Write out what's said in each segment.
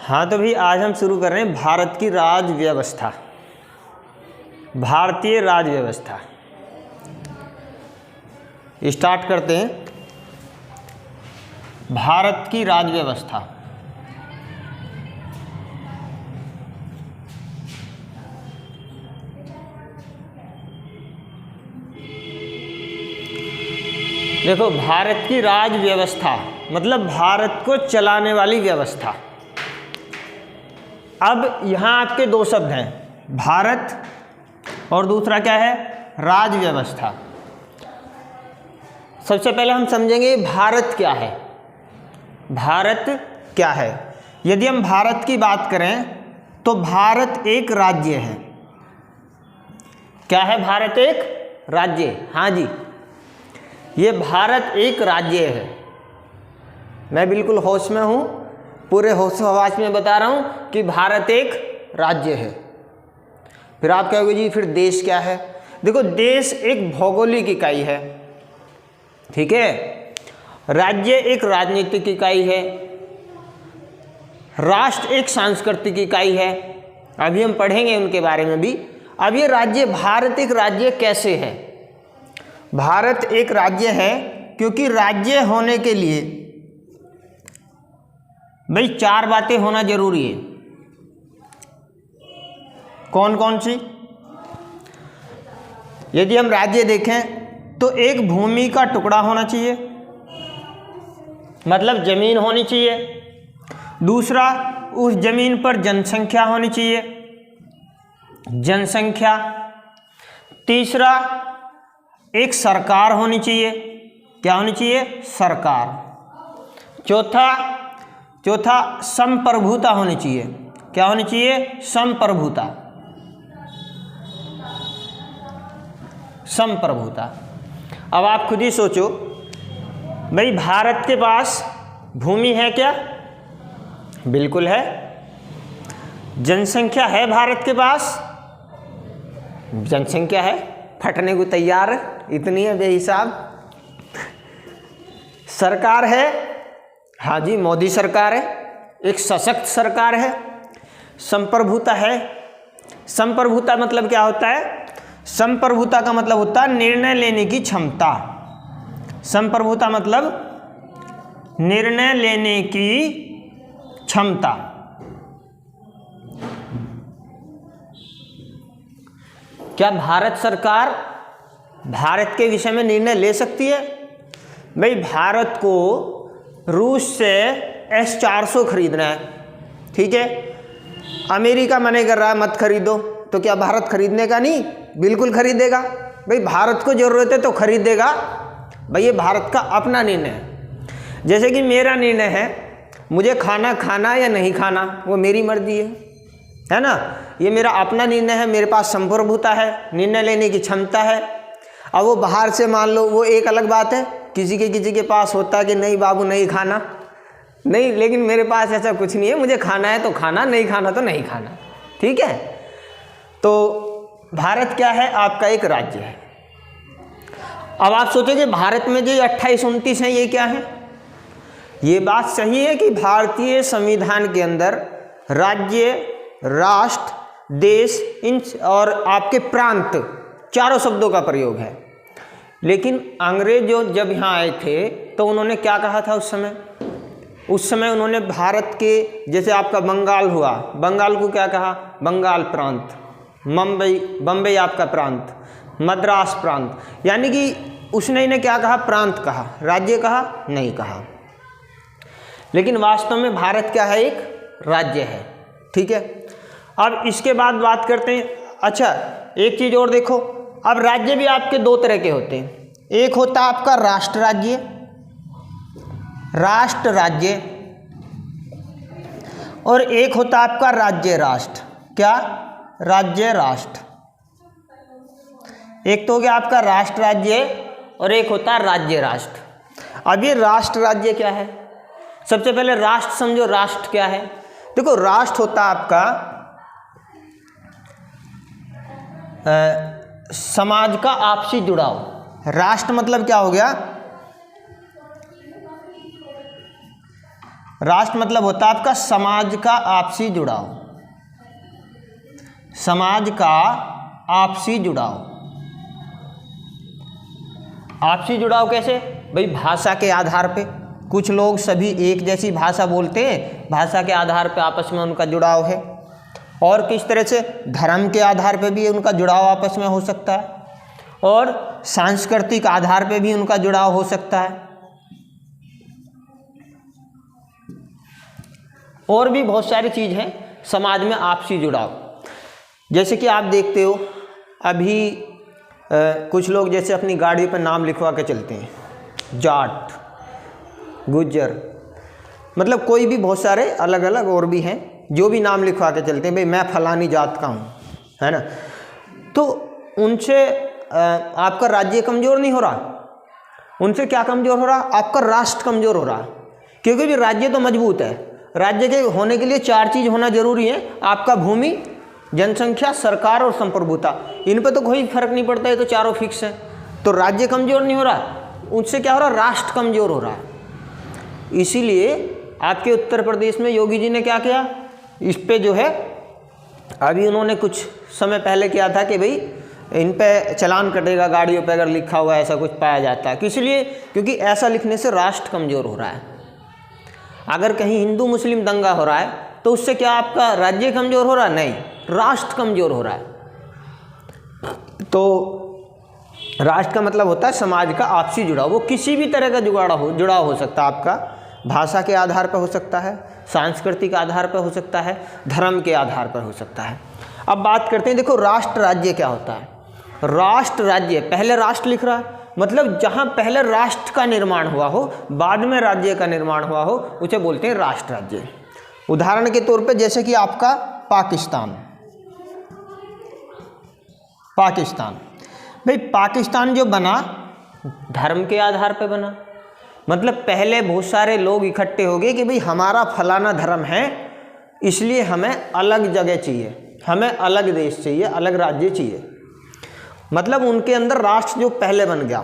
हाँ तो भाई आज हम शुरू कर रहे हैं भारत की राज्य व्यवस्था, भारतीय राज्य व्यवस्था। स्टार्ट करते हैं। भारत की राज्य व्यवस्था। देखो, भारत की राज्य व्यवस्था मतलब भारत को चलाने वाली व्यवस्था। अब यहाँ आपके दो शब्द हैं, भारत और दूसरा क्या है, राज्य व्यवस्था। सबसे पहले हम समझेंगे भारत क्या है। भारत क्या है? यदि हम भारत की बात करें तो भारत एक राज्य है। क्या है? भारत एक राज्य। हाँ जी, ये भारत एक राज्य है। मैं बिल्कुल होश में हूँ, पूरे होश हवास में बता रहा हूँ कि भारत एक राज्य है। फिर आप कहोगे जी फिर देश क्या है? देखो, देश एक भौगोलिक इकाई है, ठीक है। राज्य एक राजनीतिक इकाई है, राष्ट्र एक सांस्कृतिक इकाई है। अभी हम पढ़ेंगे उनके बारे में भी। अब ये राज्य, भारत एक राज्य कैसे है? भारत एक राज्य है क्योंकि राज्य होने के लिए भाई चार बातें होना जरूरी है। कौन कौन सी? यदि हम राज्य देखें तो एक भूमि का टुकड़ा होना चाहिए, मतलब जमीन होनी चाहिए। दूसरा, उस जमीन पर जनसंख्या होनी चाहिए, जनसंख्या। तीसरा, एक सरकार होनी चाहिए। क्या होनी चाहिए? सरकार। चौथा संप्रभुता होनी चाहिए। क्या होनी चाहिए? संप्रभुता। संप्रभुता। अब आप खुद ही सोचो भाई, भारत के पास भूमि है क्या? बिल्कुल है। जनसंख्या है भारत के पास? जनसंख्या है, फटने को तैयार है, इतनी है बेहिसाब। सरकार है, हाँ जी, मोदी सरकार है, एक सशक्त सरकार है। संप्रभुता है। संप्रभुता मतलब क्या होता है? संप्रभुता का मतलब होता है निर्णय लेने की क्षमता। संप्रभुता मतलब निर्णय लेने की क्षमता। क्या भारत सरकार भारत के विषय में निर्णय ले सकती है? भाई, भारत को रूस से S-400 खरीदना है, ठीक है। अमेरिका मना कर रहा है मत खरीदो, तो क्या भारत खरीदने का नहीं? बिल्कुल खरीदेगा। भाई, भारत को जरूरत है तो खरीदेगा। भाई, ये भारत का अपना निर्णय है। जैसे कि मेरा निर्णय है, मुझे खाना खाना या नहीं खाना, वो मेरी मर्जी है ना। ये मेरा अपना निर्णय है, मेरे पास संप्रभुता है, निर्णय लेने की क्षमता है। अब वो बाहर से मान लो, वो एक अलग बात है। किसी के पास होता है कि नहीं बाबू नहीं खाना, नहीं, लेकिन मेरे पास ऐसा कुछ नहीं है। मुझे खाना है तो खाना, नहीं खाना तो नहीं खाना, ठीक है। तो भारत क्या है? आपका एक राज्य है। अब आप सोचोगे भारत में जो 28-29 हैं ये क्या है? ये बात सही है कि भारतीय संविधान के अंदर राज्य, राष्ट्र, देश, इन और आपके प्रांत, चारों शब्दों का प्रयोग है। लेकिन अंग्रेज जो जब यहाँ आए थे तो उन्होंने क्या कहा था उस समय? उस समय उन्होंने भारत के, जैसे आपका बंगाल हुआ, बंगाल को क्या कहा? बंगाल प्रांत। बम्बई आपका प्रांत, मद्रास प्रांत। यानी कि उसने इन्हें क्या कहा? प्रांत कहा, राज्य कहा नहीं कहा। लेकिन वास्तव में भारत क्या है? एक राज्य है, ठीक है। अब इसके बाद बात करते हैं। अच्छा, एक चीज और देखो। अब राज्य भी आपके दो तरह के होते हैं। एक होता है आपका राष्ट्र राज्य, राष्ट्र राज्य, और एक होता है आपका राज्य राष्ट्र। क्या? राज्य राष्ट्र। एक तो हो गया आपका राष्ट्र राज्य और एक होता है राज्य राष्ट्र। अब ये राष्ट्र राज्य क्या है? सबसे पहले राष्ट्र समझो। राष्ट्र क्या है? देखो, राष्ट्र होता है आपका समाज का आपसी जुड़ाव। राष्ट्र मतलब क्या हो गया? राष्ट्र मतलब होता है आपका समाज का आपसी जुड़ाव, समाज का आपसी जुड़ाव। आपसी जुड़ाव कैसे भाई? भाषा के आधार पे, कुछ लोग सभी एक जैसी भाषा बोलते हैं, भाषा के आधार पे आपस में उनका जुड़ाव है। और किस तरह से? धर्म के आधार पे भी उनका जुड़ाव आपस में हो सकता है, और सांस्कृतिक आधार पे भी उनका जुड़ाव हो सकता है, और भी बहुत सारी चीज़ हैं समाज में आपसी जुड़ाव। जैसे कि आप देखते हो अभी कुछ लोग जैसे अपनी गाड़ी पर नाम लिखवा के चलते हैं, जाट, गुज्जर, मतलब कोई भी बहुत सारे अलग अलग और भी हैं जो भी नाम लिखवा के चलते हैं, भाई मैं फलानी जात का हूँ, है ना। तो उनसे आपका राज्य कमज़ोर नहीं हो रहा, उनसे क्या कमज़ोर हो रहा? आपका राष्ट्र कमज़ोर हो रहा, क्योंकि भी राज्य तो मजबूत है। राज्य के होने के लिए 4 चीज़ होना जरूरी है, आपका भूमि, जनसंख्या, सरकार और संप्रभुता। इन पे तो कोई फर्क नहीं पड़ता, है तो चारों फिक्स है। तो राज्य कमज़ोर नहीं हो रहा, उससे क्या हो रहा? राष्ट्र कमज़ोर हो रहा है। इसीलिए आपके उत्तर प्रदेश में योगी जी ने क्या किया, इस पे जो है अभी उन्होंने कुछ समय पहले किया था कि भाई इन पे चलान कटेगा गाड़ियों पे अगर लिखा हुआ ऐसा कुछ पाया जाता है। किस लिए? क्योंकि ऐसा लिखने से राष्ट्र कमज़ोर हो रहा है। अगर कहीं हिंदू मुस्लिम दंगा हो रहा है तो उससे क्या आपका राज्य कमज़ोर हो रहा है? नहीं, राष्ट्र कमज़ोर हो रहा है। तो राष्ट्र का मतलब होता है समाज का आपसी जुड़ाव। वो किसी भी तरह का जुड़ाव हो सकता है, आपका भाषा के आधार पर हो सकता है, सांस्कृतिक आधार पर हो सकता है, धर्म के आधार पर हो सकता है। अब बात करते हैं, देखो राष्ट्र राज्य क्या होता है। राष्ट्र राज्य, पहले राष्ट्र लिख रहा है मतलब जहाँ पहले राष्ट्र का निर्माण हुआ हो, बाद में राज्य का निर्माण हुआ हो, उसे बोलते हैं राष्ट्र राज्य। उदाहरण के तौर पे जैसे कि आपका पाकिस्तान, भाई पाकिस्तान जो बना धर्म के आधार पे बना, मतलब पहले बहुत सारे लोग इकट्ठे हो गए कि भाई हमारा फलाना धर्म है, इसलिए हमें अलग जगह चाहिए, हमें अलग देश चाहिए, अलग राज्य चाहिए। मतलब उनके अंदर राष्ट्र जो पहले बन गया,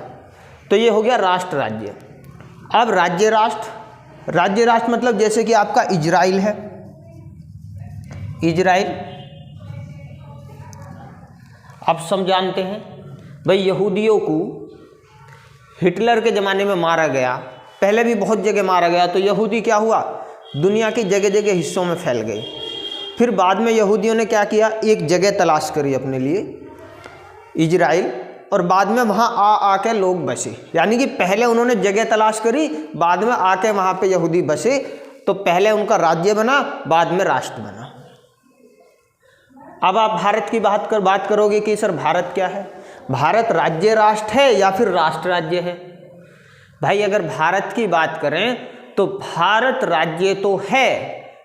तो ये हो गया राष्ट्र राज्य। अब राज्य राष्ट्र मतलब जैसे कि आपका इजराइल है, इजराइल अब सब जानते हैं भाई यहूदियों को हिटलर के ज़माने में मारा गया, पहले भी बहुत जगह मारा गया। तो यहूदी क्या हुआ? दुनिया की जगह जगह हिस्सों में फैल गए। फिर बाद में यहूदियों ने क्या किया? एक जगह तलाश करी अपने लिए, इजराइल, और बाद में वहाँ आके लोग बसे। यानी कि पहले उन्होंने जगह तलाश करी, बाद में आके वहाँ पे यहूदी बसे। तो पहले उनका राज्य बना, बाद में राष्ट्र बना। अब आप भारत की बात करोगे कि सर भारत क्या है? भारत राज्य राष्ट्र है या फिर राष्ट्र राज्य है? भाई अगर भारत की बात करें तो भारत राज्य तो है,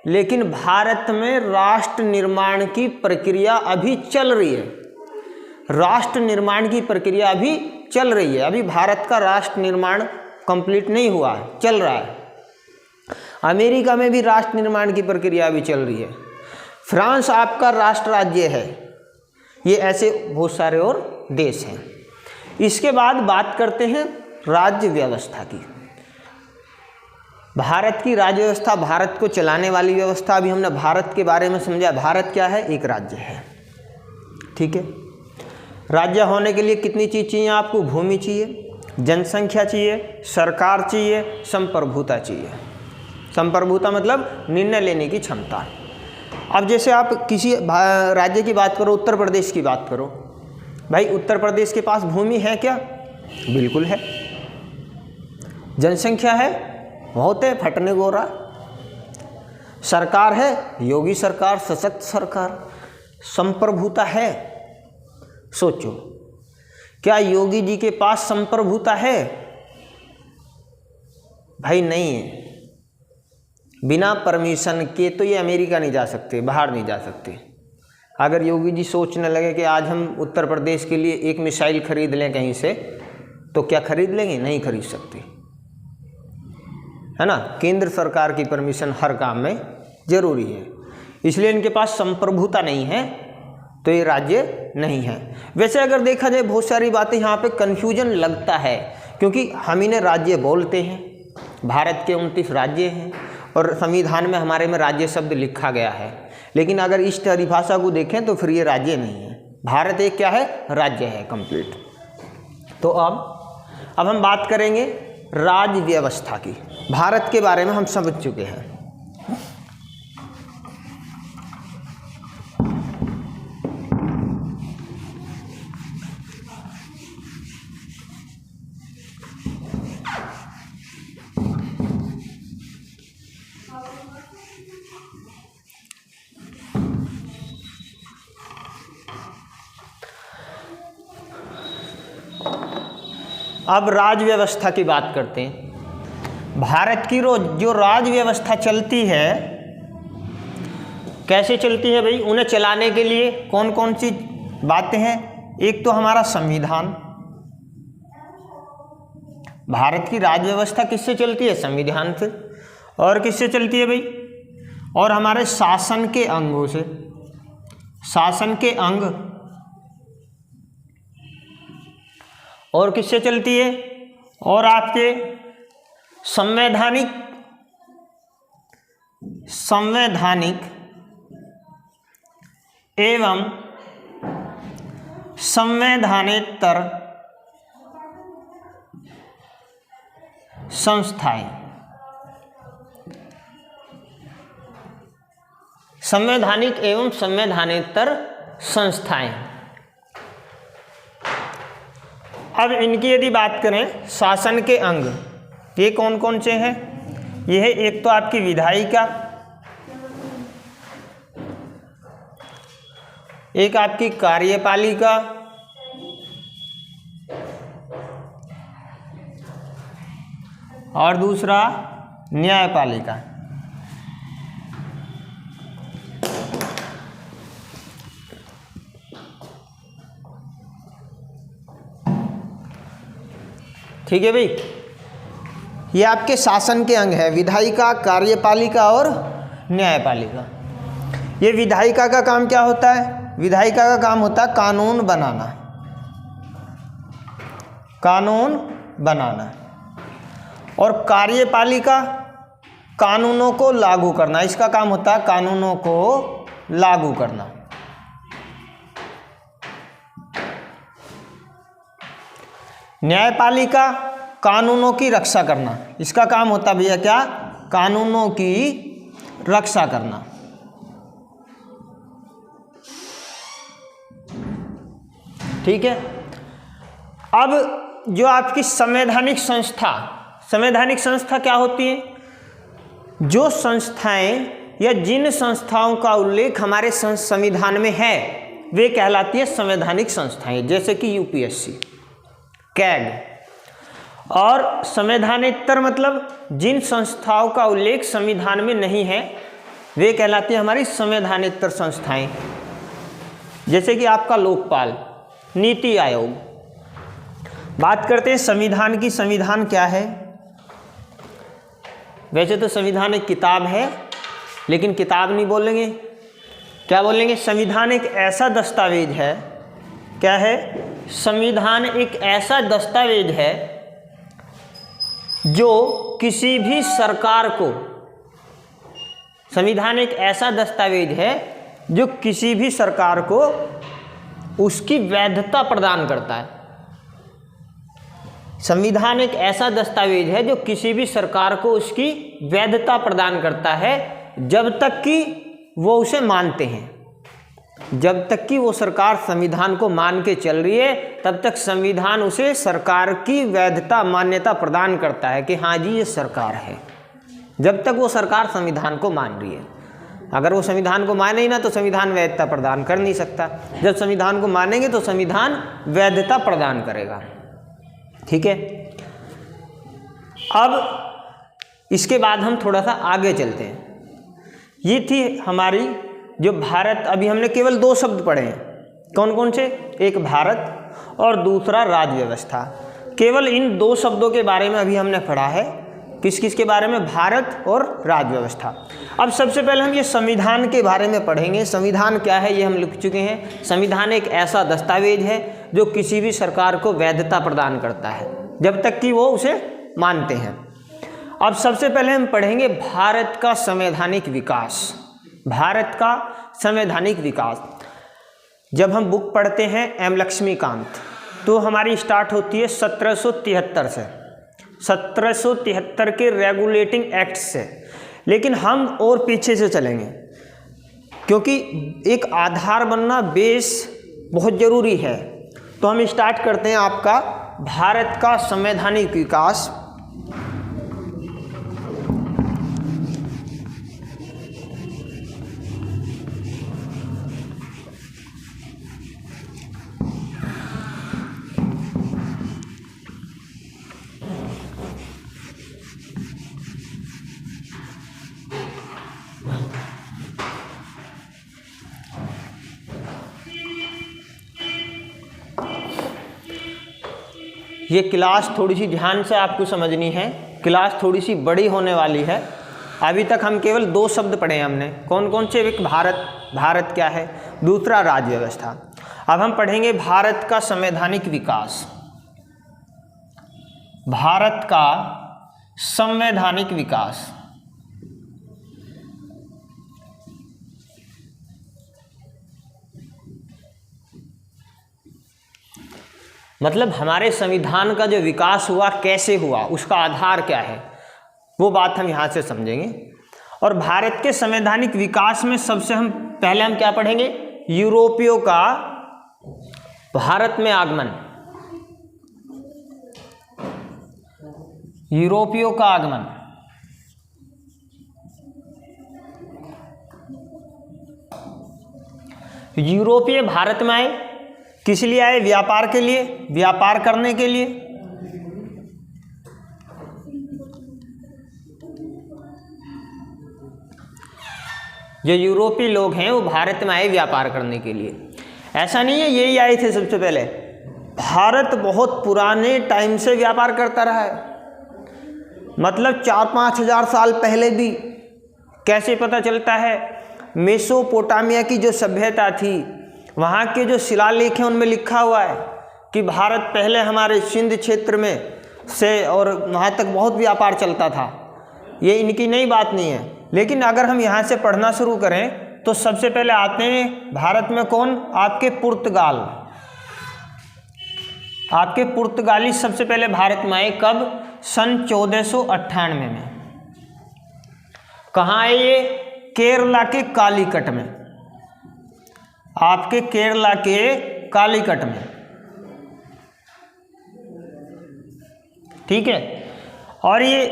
लेकिन भारत में राष्ट्र निर्माण की प्रक्रिया अभी चल रही है। राष्ट्र निर्माण की प्रक्रिया अभी चल रही है। अभी भारत का राष्ट्र निर्माण कंप्लीट नहीं हुआ है, चल रहा है। अमेरिका में भी राष्ट्र निर्माण की प्रक्रिया अभी चल रही है। फ्रांस आपका राष्ट्र राज्य है। ये ऐसे बहुत सारे और देश हैं। इसके बाद बात करते हैं राज्य व्यवस्था की। भारत की राज्य व्यवस्था, भारत को चलाने वाली व्यवस्था। अभी हमने भारत के बारे में समझा। भारत क्या है? एक राज्य है, ठीक है। राज्य होने के लिए कितनी चीज़ चाहिए आपको? भूमि चाहिए, जनसंख्या चाहिए, सरकार चाहिए, संप्रभुता चाहिए। संप्रभुता मतलब निर्णय लेने की क्षमता। अब जैसे आप किसी राज्य की बात करो, उत्तर प्रदेश की बात करो, भाई उत्तर प्रदेश के पास भूमि है क्या? बिल्कुल है। जनसंख्या है? बहुत है, फटने गोरा। सरकार है? योगी सरकार, सशक्त सरकार। संप्रभुता है? सोचो, क्या योगी जी के पास संप्रभुता है? भाई नहीं है। बिना परमिशन के तो ये अमेरिका नहीं जा सकते, बाहर नहीं जा सकते। अगर योगी जी सोचने लगे कि आज हम उत्तर प्रदेश के लिए एक मिसाइल खरीद लें कहीं से, तो क्या खरीद लेंगे? नहीं खरीद सकते, है ना। केंद्र सरकार की परमिशन हर काम में जरूरी है। इसलिए इनके पास संप्रभुता नहीं है, तो ये राज्य नहीं है। वैसे अगर देखा जाए बहुत सारी बातें यहाँ पे कन्फ्यूजन लगता है, क्योंकि हम इन्हें राज्य बोलते हैं। भारत के 29 राज्य हैं और संविधान में हमारे में राज्य शब्द लिखा गया है, लेकिन अगर इस परिभाषा को देखें तो फिर ये राज्य नहीं है। भारत एक क्या है, राज्य है कंप्लीट। तो अब हम बात करेंगे राज्य व्यवस्था की। भारत के बारे में हम समझ चुके हैं। अब राज्य व्यवस्था की बात करते हैं। भारत की जो राज्य व्यवस्था चलती है, कैसे चलती है भाई? उन्हें चलाने के लिए कौन कौन सी बातें हैं? एक तो हमारा संविधान। भारत की राज्य व्यवस्था किससे चलती है? संविधान से। और किससे चलती है भाई? और हमारे शासन के अंगों से। शासन के अंग। और किससे चलती है? और आपके संवैधानिक एवं संवैधानेतर संस्थाएं। संवैधानिक एवं संवैधानेतर संस्थाएं। अब इनकी यदि बात करें, शासन के अंग ये कौन कौन से हैं? ये है एक तो आपकी विधायिका, एक आपकी कार्यपालिका, और दूसरा न्यायपालिका। ठीक है भाई, ये आपके शासन के अंग है, विधायिका, कार्यपालिका और न्यायपालिका। ये विधायिका का काम क्या होता है? विधायिका का काम होता है कानून बनाना, कानून बनाना। और कार्यपालिका कानूनों को लागू करना, इसका काम होता है कानूनों को लागू करना। न्यायपालिका कानूनों की रक्षा करना, इसका काम होता है भैया क्या? कानूनों की रक्षा करना। ठीक है। अब जो आपकी संवैधानिक संस्था, संवैधानिक संस्था क्या होती है? जो संस्थाएं या जिन संस्थाओं का उल्लेख हमारे संविधान में है वे कहलाती है संवैधानिक संस्थाएं, जैसे कि यूपीएससी, कैग। और संवैधानेतर मतलब जिन संस्थाओं का उल्लेख संविधान में नहीं है वे कहलाती है हमारी संवैधानेतर संस्थाएं, जैसे कि आपका लोकपाल, नीति आयोग। बात करते हैं संविधान की। संविधान क्या है? वैसे तो संविधान एक किताब है, लेकिन किताब नहीं बोलेंगे, क्या बोलेंगे? संविधान एक ऐसा दस्तावेज है। क्या है? संविधान एक ऐसा दस्तावेज है जो किसी भी सरकार को, संविधान एक ऐसा दस्तावेज है जो किसी भी सरकार को उसकी वैधता प्रदान करता है। संविधान एक ऐसा दस्तावेज है जो किसी भी सरकार को उसकी वैधता प्रदान करता है जब तक कि वो उसे मानते हैं। जब तक कि वो सरकार संविधान को मान के चल रही है तब तक संविधान उसे सरकार की वैधता, मान्यता प्रदान करता है कि हाँ जी ये सरकार है, जब तक वो सरकार संविधान को मान रही है। अगर वो संविधान को माने ही ना तो संविधान वैधता प्रदान कर नहीं सकता। जब संविधान को मानेंगे तो संविधान वैधता प्रदान करेगा। ठीक है। अब इसके बाद हम थोड़ा सा आगे चलते हैं। ये थी हमारी जो भारत, अभी हमने केवल दो शब्द पढ़े हैं। कौन कौन से? एक भारत और दूसरा राज्य व्यवस्था। केवल इन दो शब्दों के बारे में अभी हमने पढ़ा है। किस किस के बारे में? भारत और राज्य व्यवस्था। अब सबसे पहले हम ये संविधान के बारे में पढ़ेंगे। संविधान क्या है ये हम लिख चुके हैं। संविधान एक ऐसा दस्तावेज है जो किसी भी सरकार को वैधता प्रदान करता है जब तक कि वो उसे मानते हैं। अब सबसे पहले हम पढ़ेंगे भारत का संवैधानिक विकास। भारत का संवैधानिक विकास जब हम बुक पढ़ते हैं एम लक्ष्मीकांत, तो हमारी स्टार्ट होती है 1773 से, 1773 के रेगुलेटिंग एक्ट से। लेकिन हम और पीछे से चलेंगे क्योंकि एक आधार बनना, बेस बहुत ज़रूरी है। तो हम स्टार्ट करते हैं आपका भारत का संवैधानिक विकास। ये क्लास थोड़ी सी ध्यान से आपको समझनी है, क्लास थोड़ी सी बड़ी होने वाली है। अभी तक हम केवल 2 शब्द पढ़े हमने, कौन कौन से? एक भारत, भारत क्या है, दूसरा राज्य व्यवस्था। अब हम पढ़ेंगे भारत का संवैधानिक विकास। भारत का संवैधानिक विकास मतलब हमारे संविधान का जो विकास हुआ कैसे हुआ, उसका आधार क्या है, वो बात हम यहाँ से समझेंगे। और भारत के संवैधानिक विकास में सबसे पहले हम क्या पढ़ेंगे? यूरोपियों का भारत में आगमन। यूरोपियों का आगमन, यूरोपीय भारत में आए, किस लिए आए? व्यापार के लिए, व्यापार करने के लिए। जो यूरोपीय लोग हैं वो भारत में आए व्यापार करने के लिए। ऐसा नहीं है यही आए थे सबसे पहले, भारत बहुत पुराने टाइम से व्यापार करता रहा है, मतलब 4-5 हज़ार साल पहले भी। कैसे पता चलता है? मेसोपोटामिया की जो सभ्यता थी, वहाँ के जो शिलालेख हैं उनमें लिखा हुआ है कि भारत पहले हमारे सिंध क्षेत्र में से और वहाँ तक बहुत व्यापार चलता था। ये इनकी नई बात नहीं है। लेकिन अगर हम यहाँ से पढ़ना शुरू करें तो सबसे पहले आते हैं भारत में कौन? आपके पुर्तगाल। आपके पुर्तगाली सबसे पहले भारत में आए, कब? सन 1498 में। कहाँ आए ये? केरला के कालीकट में, आपके केरला के कालीकट में, ठीक है। और ये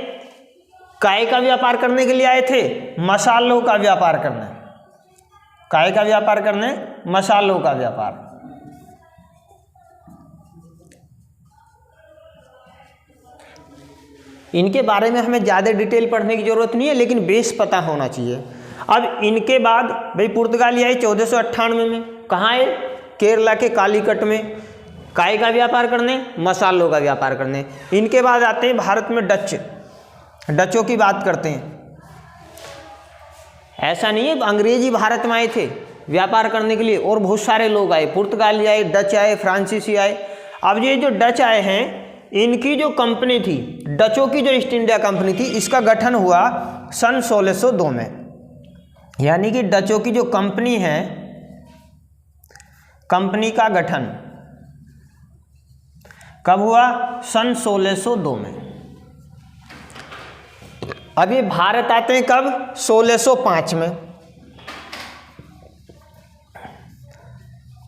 काय का व्यापार करने के लिए आए थे? मसालों का व्यापार करने। काय का व्यापार करने? मसालों का व्यापार। इनके बारे में हमें ज़्यादा डिटेल पढ़ने की जरूरत नहीं है, लेकिन बेस पता होना चाहिए। अब इनके बाद भाई पुर्तगाली आए 1498 में। कहाँ आए? केरला के कालीकट में। काय का व्यापार करने? मसालों का व्यापार करने। इनके बाद आते हैं भारत में डच। डचों की बात करते हैं। ऐसा नहीं है अंग्रेजी भारत में आए थे व्यापार करने के लिए, और बहुत सारे लोग आए, पुर्तगाली आए, डच आए, फ्रांसीसी आए। अब ये जो डच आए हैं, इनकी जो कंपनी थी, डचों की जो ईस्ट इंडिया कंपनी थी, इसका गठन हुआ सन 1602 में। यानी कि डचों की जो कंपनी है, कंपनी का गठन कब हुआ? सन 1602 में। अब ये भारत आते हैं कब? 1605 में।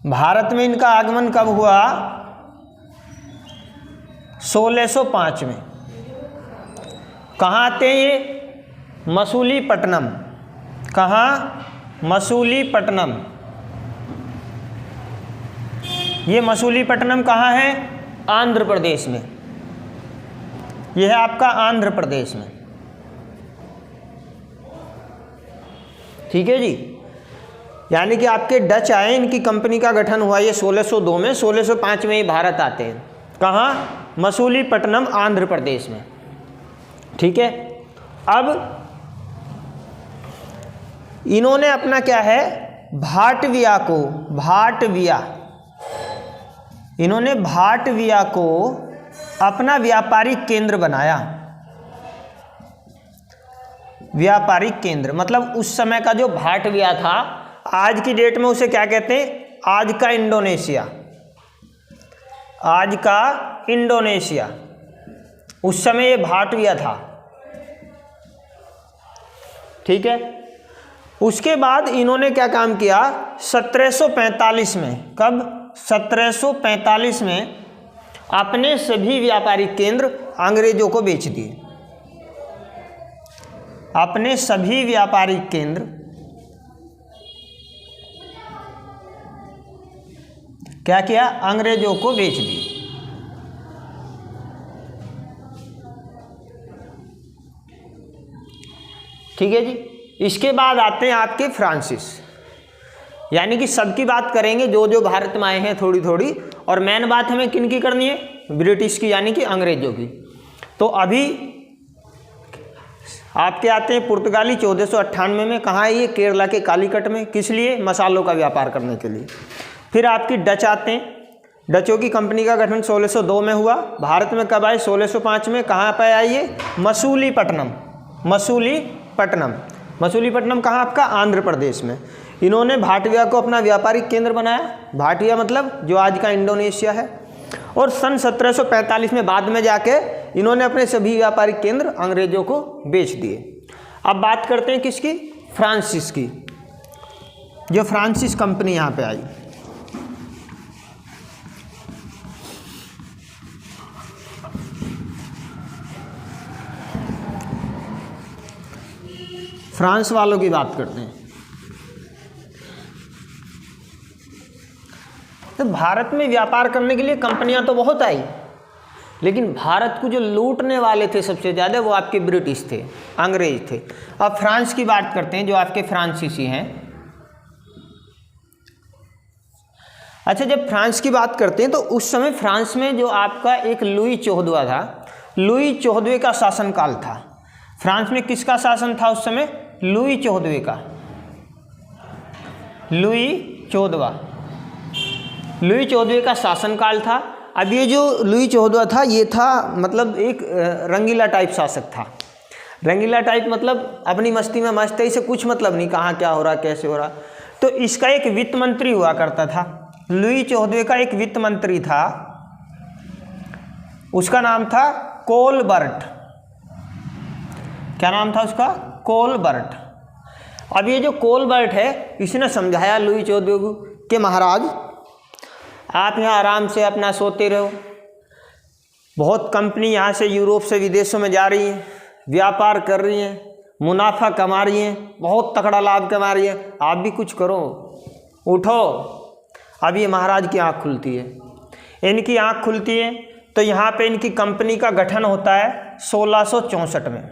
भारत में इनका आगमन कब हुआ? 1605 में। कहाँ आते हैं ये? मसूलीपट्टनम। कहाँ? मसूलीपट्टनम। ये मसूलीपट्टनम कहाँ है? आंध्र प्रदेश में। यह है आपका आंध्र प्रदेश में, ठीक है जी। यानी कि आपके डच आए, इनकी कंपनी का गठन हुआ ये 1602 में, 1605 में ये भारत आते हैं। कहाँ? मसूलीपट्टनम आंध्र प्रदेश में, ठीक है। अब इन्होंने अपना क्या है, भाटविया को, इन्होंने भाटविया को अपना व्यापारिक केंद्र बनाया। व्यापारिक केंद्र, मतलब उस समय का जो भाटविया था, आज की डेट में उसे क्या कहते हैं, आज का इंडोनेशिया, आज का इंडोनेशिया, उस समय ये भाटविया था। ठीक है। उसके बाद इन्होंने क्या काम किया, 1745 में, कब, 1745 में अपने सभी व्यापारिक केंद्र अंग्रेजों को बेच दिए। अपने सभी व्यापारिक केंद्र क्या किया, अंग्रेजों को बेच दिए। ठीक है जी। इसके बाद आते हैं आपके फ्रांसिस, यानी कि सबकी बात करेंगे जो जो भारत में आए हैं थोड़ी थोड़ी, और मेन बात हमें किन की करनी है, ब्रिटिश की, यानी कि अंग्रेजों की। तो अभी आपके आते हैं पुर्तगाली 1498 में, कहाँ है ये, केरला के कालीकट में, किस लिए, मसालों का व्यापार करने के लिए। फिर आपकी डच आते हैं, डचों की कंपनी का गठन 1602 में हुआ। भारत में कब आए, 1605 में। कहाँ पर आई ये, मसूलीपट्टनम, मसूलीपट्टनम, मसूलीपट्टनम कहाँ, आपका आंध्र प्रदेश में। इन्होंने भाटविया को अपना व्यापारिक केंद्र बनाया, भाटविया मतलब जो आज का इंडोनेशिया है। और सन 1745 में बाद में जाके इन्होंने अपने सभी व्यापारिक केंद्र अंग्रेजों को बेच दिए। अब बात करते हैं किसकी, फ्रांसिस की, जो फ्रांसिस कंपनी यहाँ पे आई। फ्रांस वालों की बात करते हैं। तो भारत में व्यापार करने के लिए कंपनियां तो बहुत आई, लेकिन भारत को जो लूटने वाले थे सबसे ज़्यादा वो आपके ब्रिटिश थे, अंग्रेज थे। अब फ्रांस की बात करते हैं, जो आपके फ्रांसीसी हैं। अच्छा, जब फ्रांस की बात करते हैं तो उस समय फ्रांस में जो आपका एक लुई 14वां था, लुई 14वें का शासनकाल था। फ्रांस में किसका शासन था उस समय, लुई 14वें का, लुई 14वां, लुई 14वें का शासनकाल था। अब ये जो लुई 14वां था, ये था मतलब एक रंगीला टाइप शासक था। रंगीला टाइप मतलब अपनी मस्ती में मस्त है, इसे कुछ मतलब नहीं कहाँ क्या हो रहा, कैसे हो रहा। तो इसका एक वित्त मंत्री हुआ करता था, लुई 14वें का एक वित्त मंत्री था, उसका नाम था कोलबर्ट। क्या नाम था उसका, कोलबर्ट। अब ये जो कोलबर्ट है, इसने समझाया लुई 14वें को कि महाराज आप यहाँ आराम से अपना सोते रहो, बहुत कंपनी यहाँ से यूरोप से विदेशों में जा रही हैं, व्यापार कर रही हैं, मुनाफा कमा रही हैं, बहुत तगड़ा लाभ कमा रही है, आप भी कुछ करो, उठो। अब ये महाराज की आँख खुलती है, इनकी आँख खुलती है, तो यहाँ पे इनकी कंपनी का गठन होता है 1664 में।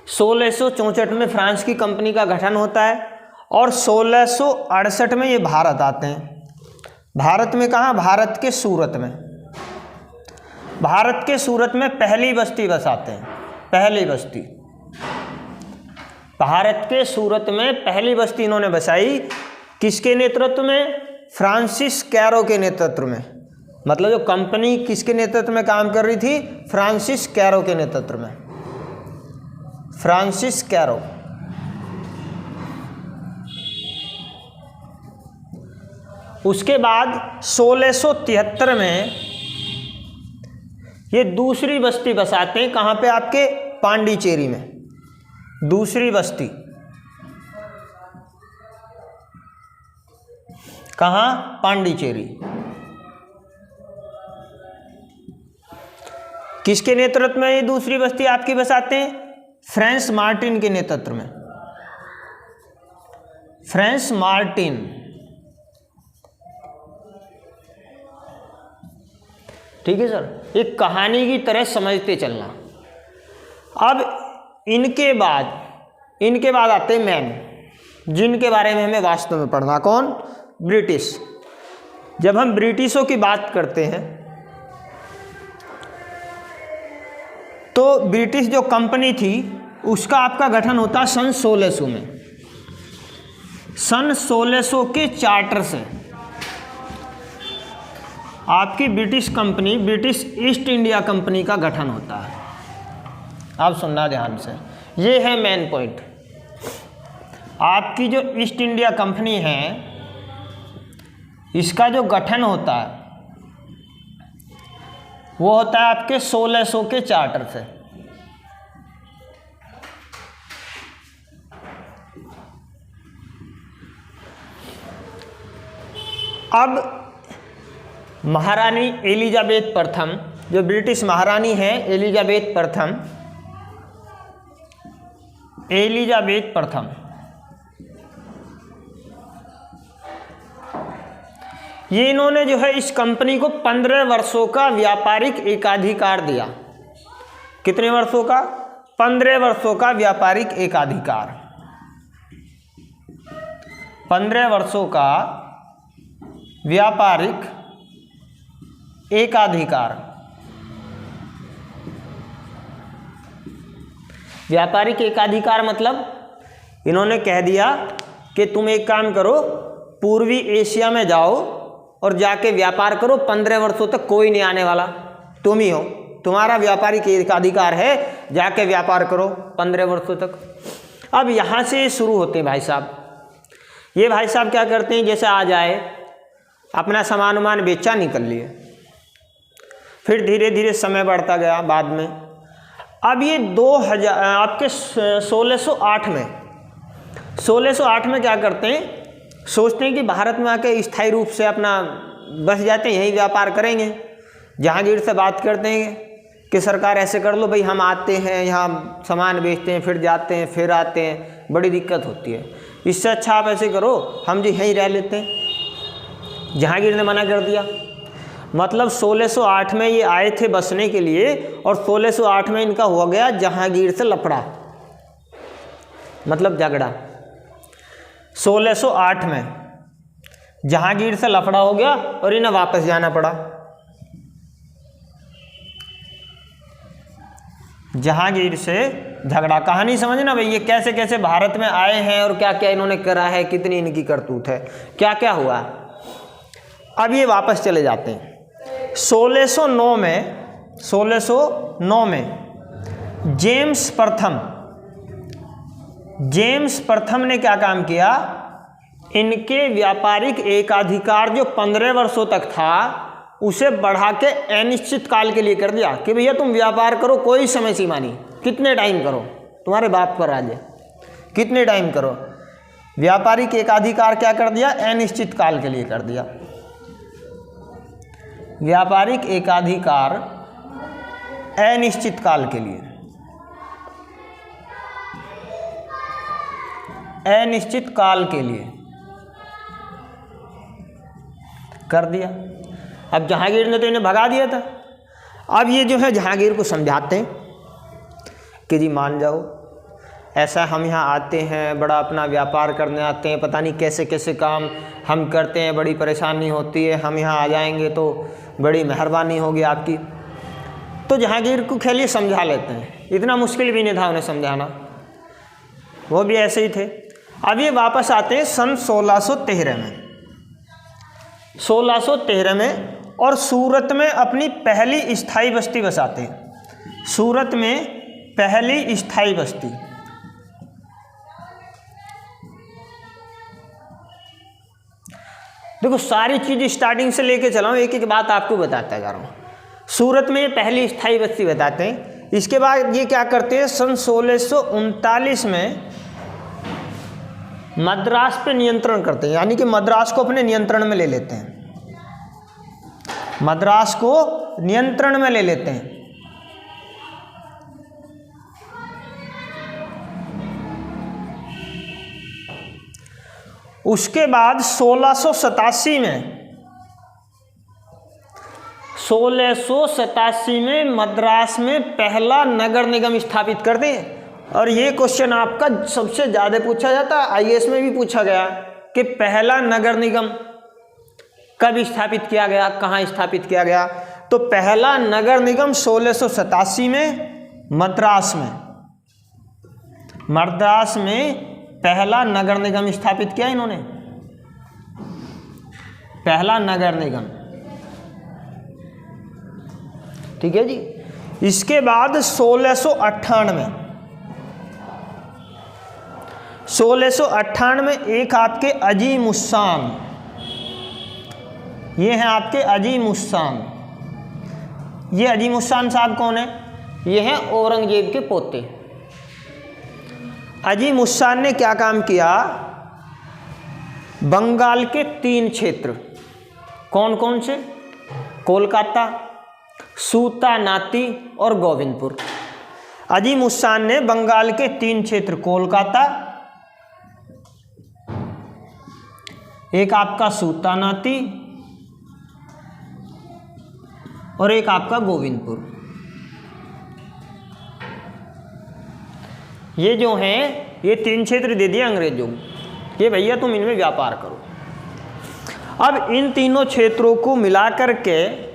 1664 में फ्रांस की कंपनी का गठन होता है, और 1668 में ये भारत आते हैं। भारत में कहाँ, भारत के सूरत में, भारत के सूरत में पहली बस्ती बसाते हैं, पहली बस्ती, भारत के सूरत में पहली बस्ती इन्होंने बसाई। किसके नेतृत्व में, फ्रांसिस कैरो के नेतृत्व में। मतलब जो कंपनी किसके नेतृत्व में काम कर रही थी, फ्रांसिस कैरो के नेतृत्व में, फ्रांसिस कैरो। उसके बाद 1673 में ये दूसरी बस्ती बसाते हैं, कहाँ पे, आपके पांडिचेरी में, दूसरी बस्ती। कहाँ, पांडिचेरी। किसके नेतृत्व में ये दूसरी बस्ती आपकी बसाते हैं, फ्रांस मार्टिन के नेतृत्व में, फ्रांस मार्टिन। ठीक है सर, एक कहानी की तरह समझते चलना। अब इनके बाद आते हैं मैन, जिनके बारे में हमें वास्तव में पढ़ना, कौन, ब्रिटिश। जब हम ब्रिटिशों की बात करते हैं तो ब्रिटिश जो कंपनी थी उसका आपका गठन होता है सन 1600 में, सन 1600 के चार्टर से आपकी British company, British east India company का गठन होता है। आप सुनना ध्यान से, ये है मेन पॉइंट। आपकी जो ईस्ट इंडिया कंपनी है इसका जो गठन होता है वो होता है आपके 1600 के चार्टर से। अब महारानी एलिजाबेथ प्रथम, जो ब्रिटिश महारानी हैं एलिजाबेथ प्रथम, ये इन्होंने जो है इस कंपनी को 15 वर्षों का व्यापारिक एकाधिकार दिया। कितने वर्षों का? 15 वर्षों का व्यापारिक एकाधिकार। 15 वर्षों का व्यापारिक एकाधिकार। व्यापारिक एकाधिकार मतलब इन्होंने कह दिया कि तुम एक काम करो, पूर्वी एशिया में जाओ और जाके व्यापार करो, 15 वर्षों तक कोई नहीं आने वाला, तुम ही हो, तुम्हारा व्यापारिक एकाधिकार है, जाके व्यापार करो 15 वर्षों तक। अब यहाँ से शुरू होते हैं भाई साहब। ये भाई साहब क्या करते हैं, जैसे आ जाए अपना सामान वामान बेचा, निकल लिए, फिर धीरे धीरे समय बढ़ता गया। बाद में अब ये 2000 आपके 1608 में क्या करते हैं, सोचते हैं कि भारत में आके स्थायी रूप से अपना बस जाते हैं, यही व्यापार करेंगे। जहांगीर से बात करते हैं कि सरकार ऐसे कर लो भाई, हम आते हैं यहाँ सामान बेचते हैं, फिर जाते हैं, फिर आते हैं, बड़ी दिक्कत होती है, इससे अच्छा आप ऐसे करो हम जी यहीं रह लेते हैं। जहांगीर ने मना कर दिया। मतलब 1608 में ये आए थे बसने के लिए और 1608 में इनका हो गया जहांगीर से लफड़ा, मतलब झगड़ा। 1608 में जहांगीर से लफड़ा हो गया और इन्हें वापस जाना पड़ा। जहांगीर से झगड़ा। कहानी समझना भाई, ये कैसे कैसे भारत में आए हैं और क्या क्या इन्होंने करा है, कितनी इनकी करतूत है, क्या क्या हुआ। अब ये वापस चले जाते हैं। 1609 में जेम्स प्रथम ने क्या काम किया, इनके व्यापारिक एकाधिकार जो 15 वर्षों तक था उसे बढ़ा के अनिश्चित काल के लिए कर दिया कि भैया तुम व्यापार करो, कोई समय सीमा नहीं, कितने टाइम करो, तुम्हारे बाप का राज है, कितने टाइम करो। व्यापारिक एकाधिकार क्या कर दिया, अनिश्चित काल के लिए कर दिया। व्यापारिक एकाधिकार अनिश्चित काल के लिए, अनिश्चित काल के लिए कर दिया। अब जहांगीर ने तो इन्हें भगा दिया था। अब ये जो है जहांगीर को समझाते हैं कि जी मान जाओ, ऐसा हम यहाँ आते हैं, बड़ा अपना व्यापार करने आते हैं, पता नहीं कैसे कैसे काम हम करते हैं, बड़ी परेशानी होती है, हम यहाँ आ जाएंगे तो बड़ी मेहरबानी होगी आपकी। तो जहांगीर को खेलिए समझा लेते हैं, इतना मुश्किल भी नहीं था उन्हें समझाना, वो भी ऐसे ही थे। अब ये वापस आते हैं सन 1613 में और सूरत में अपनी पहली स्थायी बस्ती बसाते हैं। सूरत में पहली स्थायी बस्ती। देखो सारी चीज़ स्टार्टिंग से लेके चला हूँ, एक एक बात आपको बताता जा रहा हूँ। सूरत में ये पहली स्थायी बस्ती बताते हैं। इसके बाद ये क्या करते हैं, सन 1639 में मद्रास पे नियंत्रण करते हैं, यानी कि मद्रास को अपने नियंत्रण में ले लेते हैं। मद्रास को नियंत्रण में ले लेते हैं। उसके बाद 1687 में मद्रास में पहला नगर निगम स्थापित करते हैं। और ये क्वेश्चन आपका सबसे ज़्यादा पूछा जाता है, आईएएस में भी पूछा गया कि पहला नगर निगम कब स्थापित किया गया, कहाँ स्थापित किया गया। तो पहला नगर निगम 1687 में मद्रास में पहला नगर निगम स्थापित किया इन्होंने, पहला नगर निगम। ठीक है जी। इसके बाद 1698 1698 एक आपके अजीम उस्सान, ये हैं आपके अजीम उस्सान। ये अजीम उस्सान साहब कौन है? ये हैं औरंगजेब के पोते। अजीम उस्सान ने क्या काम किया? बंगाल के 3 क्षेत्र, कौन कौन से? कोलकाता, सूता नाती और गोविंदपुर। अजीम उस्सान ने बंगाल के 3 क्षेत्र, कोलकाता, एक आपका सूता नाती और एक आपका गोविंदपुर, ये जो हैं ये 3 क्षेत्र दे दिए अंग्रेजों को, ये भैया तुम इनमें व्यापार करो। अब इन तीनों क्षेत्रों को मिलाकर के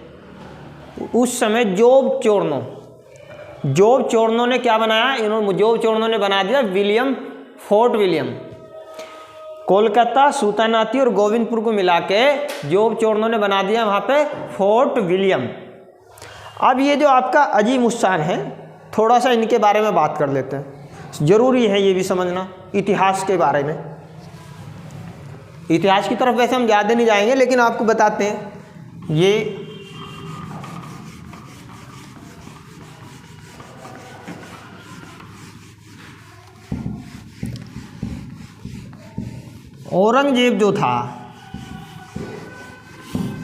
उस समय जॉब चोर्नो ने क्या बनाया? जॉब चोर्नो ने बना दिया फोर्ट विलियम। कोलकाता, सूतानाती और गोविंदपुर को मिला के जॉब चोर्नो ने बना दिया वहाँ पे फोर्ट विलियम। अब ये जो आपका अजीम उस्सान है, थोड़ा सा इनके बारे में बात कर लेते हैं। जरूरी है ये भी समझना इतिहास के बारे में। इतिहास की तरफ वैसे हम ज़्यादा नहीं जाएंगे, लेकिन आपको बताते हैं ये औरंगजेब जो था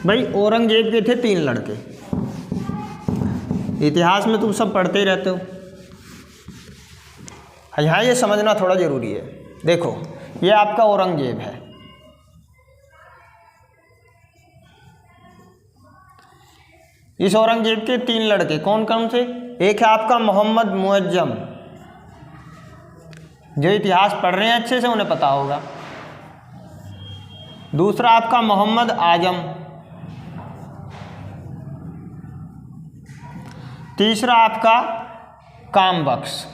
भाई, औरंगजेब के थे 3 लड़के। इतिहास में तुम सब पढ़ते ही रहते हो, यहाँ ये समझना थोड़ा जरूरी है। देखो ये आपका औरंगजेब है, इस औरंगजेब के 3 लड़के कौन कौन से? एक है आपका मोहम्मद मुअज्जम, जो इतिहास पढ़ रहे हैं अच्छे से उन्हें पता होगा। दूसरा आपका मोहम्मद आजम, तीसरा आपका कामबख्श।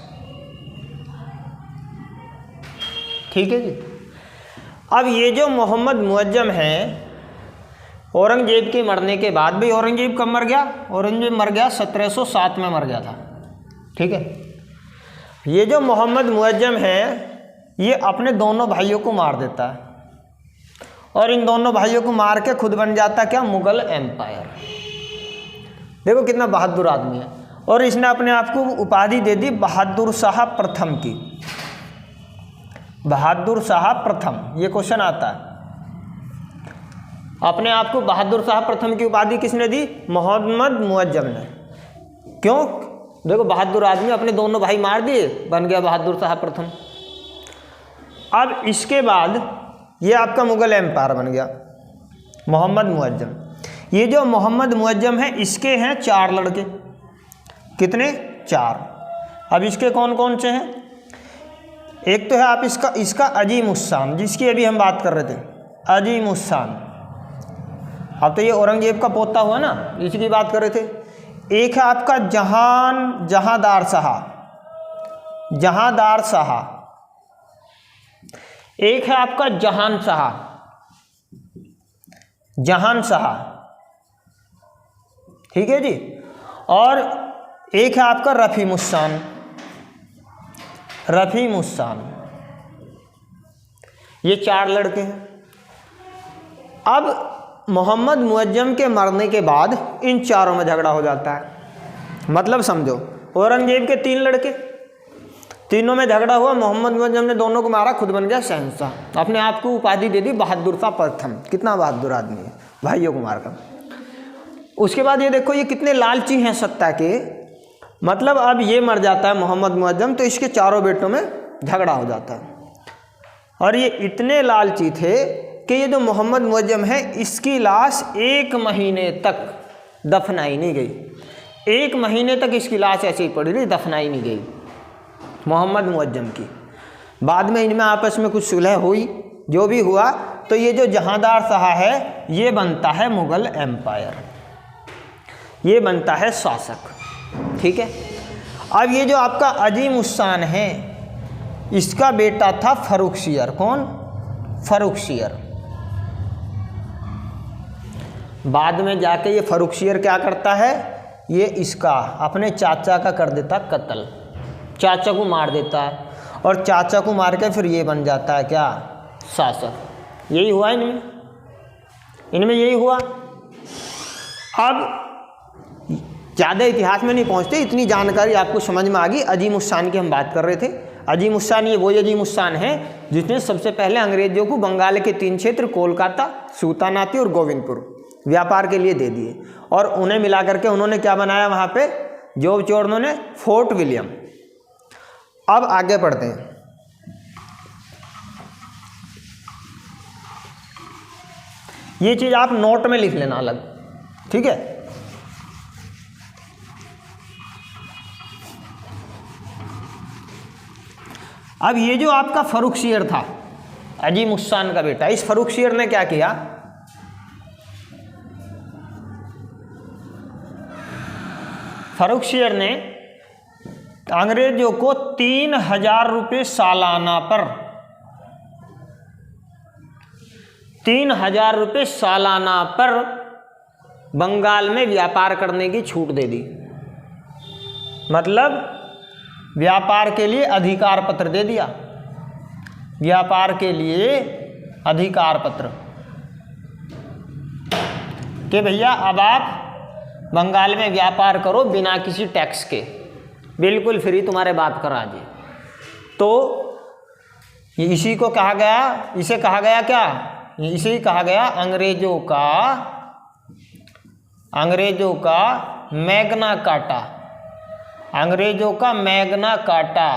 ठीक है जी। अब ये जो मोहम्मद मुअज्जम है, औरंगजेब के मरने के बाद, भाई औरंगजेब कब मर गया? औरंगजेब मर गया 1707 में मर गया था। ठीक है। ये जो मोहम्मद मुअज्जम है, ये अपने दोनों भाइयों को मार देता है और इन दोनों भाइयों को मार के खुद बन जाता क्या? मुगल एम्पायर। देखो कितना बहादुर आदमी है। और इसने अपने आप को उपाधि दे दी बहादुर शाह प्रथम की। बहादुर शाह प्रथम, ये क्वेश्चन आता है। अपने आप को बहादुर शाह प्रथम की उपाधि किसने दी? मोहम्मद मुअज्जम ने। क्यों? देखो बहादुर आदमी, अपने दोनों भाई मार दिए, बन गया बहादुर शाह प्रथम। अब इसके बाद ये आपका मुगल एम्पायर बन गया मोहम्मद मुअज्जम। ये जो मोहम्मद मुअज्जम है, इसके हैं 4 लड़के। कितने? 4। अब इसके कौन कौन से हैं? एक तो है आप इसका अजीम उस्सान, जिसकी अभी हम बात कर रहे थे, अजीम उस्सान। अब तो ये औरंगजेब का पोता हुआ ना, इसी की बात कर रहे थे। एक है आपका जहांदार शाह, एक है आपका जहान शाह। ठीक है जी। और एक है आपका रफीम उस्सान। ये 4 लड़के हैं। अब मोहम्मद मुअज्जम के मरने के बाद इन चारों में झगड़ा हो जाता है। मतलब समझो, औरंगजेब के 3 लड़के, तीनों में झगड़ा हुआ, मोहम्मद मुअज्जम ने दोनों को मारा, खुद बन गया शहंशाह। अपने आप को उपाधि दे दी बहादुर शाह प्रथम। कितना बहादुर आदमी है, भाइयों को मारकर। उसके बाद ये देखो, ये कितने लालची हैं सत्ता के। मतलब अब ये मर जाता है मोहम्मद मुअज्जम, तो इसके 4 बेटों में झगड़ा हो जाता है। और ये इतने लालची थे कि ये जो मोहम्मद मुअज्जम है, इसकी लाश 1 महीने तक दफनाई नहीं गई। 1 महीने तक इसकी लाश ऐसे ही पड़ी रही, दफनाई नहीं गई मोहम्मद मुअज्जम की। बाद में इनमें आपस में कुछ सुलह हुई, जो भी हुआ, तो ये जो जहांदार शाह है, ये बनता है मुगल एम्पायर, ये बनता है शासक। ठीक है। अब ये जो आपका अजीम उस्सान है, इसका बेटा था फर्रुखसियर। कौन? फर्रुखसियर। बाद में जाके ये फर्रुखसियर क्या करता है? ये इसका अपने चाचा का कर देता कत्ल, चाचा को मार देता है। और चाचा को मार के फिर ये बन जाता है क्या, शासक। यही हुआ इनमें यही हुआ। अब ज़्यादा इतिहास में नहीं पहुँचते, इतनी जानकारी आपको समझ में आ गई। अजीम उस्सान की हम बात कर रहे थे। अजीम उस्सान ये वही अजीम उस्सान है जिसने सबसे पहले अंग्रेजों को बंगाल के 3 क्षेत्र कोलकाता, सुल्तानाती और गोविंदपुर व्यापार के लिए दे दिए, और उन्हें मिला करके उन्होंने क्या बनाया वहाँ पे, जोब चोर्नो ने फोर्ट विलियम। अब आगे पढ़ते हैं। ये चीज़ आप नोट में लिख लेना अलग, ठीक है। अब ये जो आपका फर्रुखसियर था, अजीम उस्सान का बेटा, इस फर्रुखसियर ने क्या किया, फर्रुखसियर ने अंग्रेजों को 3000 रुपये सालाना पर 3000 रुपये सालाना पर बंगाल में व्यापार करने की छूट दे दी। मतलब व्यापार के लिए अधिकार पत्र दे दिया, व्यापार के लिए अधिकार पत्र कि भैया अब आप बंगाल में व्यापार करो बिना किसी टैक्स के, बिल्कुल फ्री, तुम्हारे बाप का राज है। तो इसी को कहा गया, इसे कहा गया क्या, इसे कहा गया अंग्रेजों का मैग्ना कार्टा, अंग्रेजों का मैग्ना कार्टा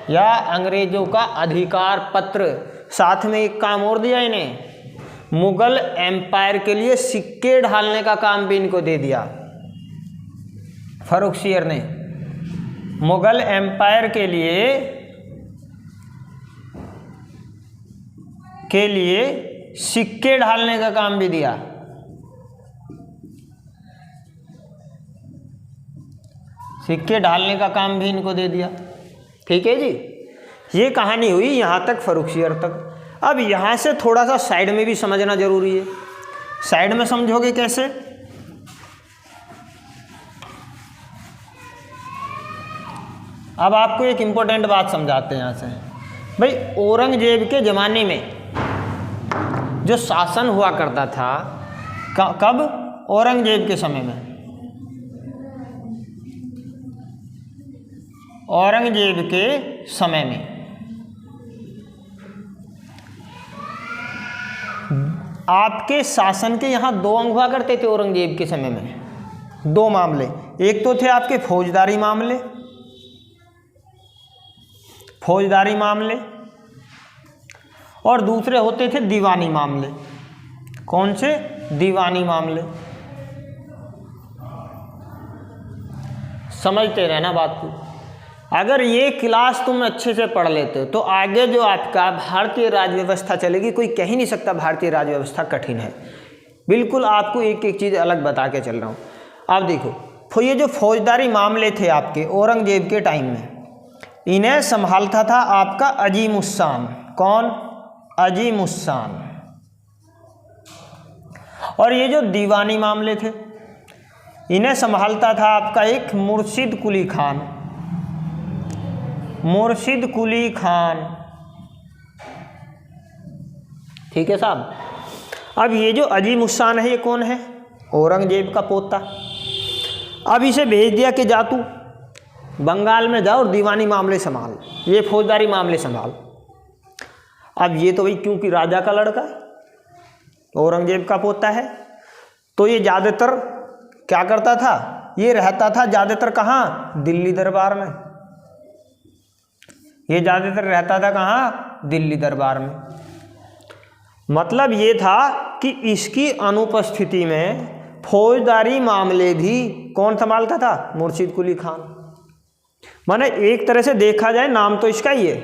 या अंग्रेजों का अधिकार पत्र। साथ में एक काम और दिया इन्हें, मुगल एम्पायर के लिए सिक्के ढालने का काम भी इनको दे दिया फर्रुखसियर ने। मुगल एम्पायर के लिए सिक्के ढालने का काम भी दिया। सिक्के ढालने का काम भी इनको दे दिया, ठीक है जी। ये कहानी हुई यहाँ तक, फर्रुखसियर तक। अब यहाँ से थोड़ा सा साइड में भी समझना जरूरी है। साइड में समझोगे कैसे, अब आपको एक इम्पोर्टेंट बात समझाते हैं यहाँ से। भाई औरंगजेब के ज़माने में जो शासन हुआ करता था, कब, औरंगजेब के समय में, औरंगजेब के समय में आपके शासन के यहाँ 2 अंग हुआ करते थे। औरंगजेब के समय में 2 मामले, एक तो थे आपके फौजदारी मामले और दूसरे होते थे दीवानी मामले। कौन से, दीवानी मामले। समझते रहना बात को। अगर ये क्लास तुम अच्छे से पढ़ लेते हो तो आगे जो आपका भारतीय राज्य व्यवस्था चलेगी, कोई कह ही नहीं सकता भारतीय राज्य व्यवस्था कठिन है। बिल्कुल आपको एक एक चीज़ अलग बता के चल रहा हूँ। अब देखो, ये जो फौजदारी मामले थे आपके औरंगजेब के टाइम में, इन्हें संभालता था आपका अजीम उस्सान। कौन, अजीम उस्सान। और ये जो दीवानी मामले थे, इन्हें संभालता था आपका एक मुर्शिद कुली खान। मुर्शिद कुली खान, ठीक है साहब। अब ये जो अजीम उस्सान है, ये कौन है, औरंगजेब का पोता। अब इसे भेज दिया कि जा तू बंगाल में जाओ और दीवानी मामले संभाल, ये फौजदारी मामले संभाल। अब ये तो भाई क्योंकि राजा का लड़का है, औरंगजेब का पोता है, तो ये ज़्यादातर क्या करता था, ये रहता था ज़्यादातर कहाँ, दिल्ली दरबार में। ये ज़्यादातर रहता था कहाँ, दिल्ली दरबार में। मतलब ये था कि इसकी अनुपस्थिति में फौजदारी मामले भी कौन संभालता था, मुर्शिद कुली खान। माने एक तरह से देखा जाए नाम तो इसका ही है,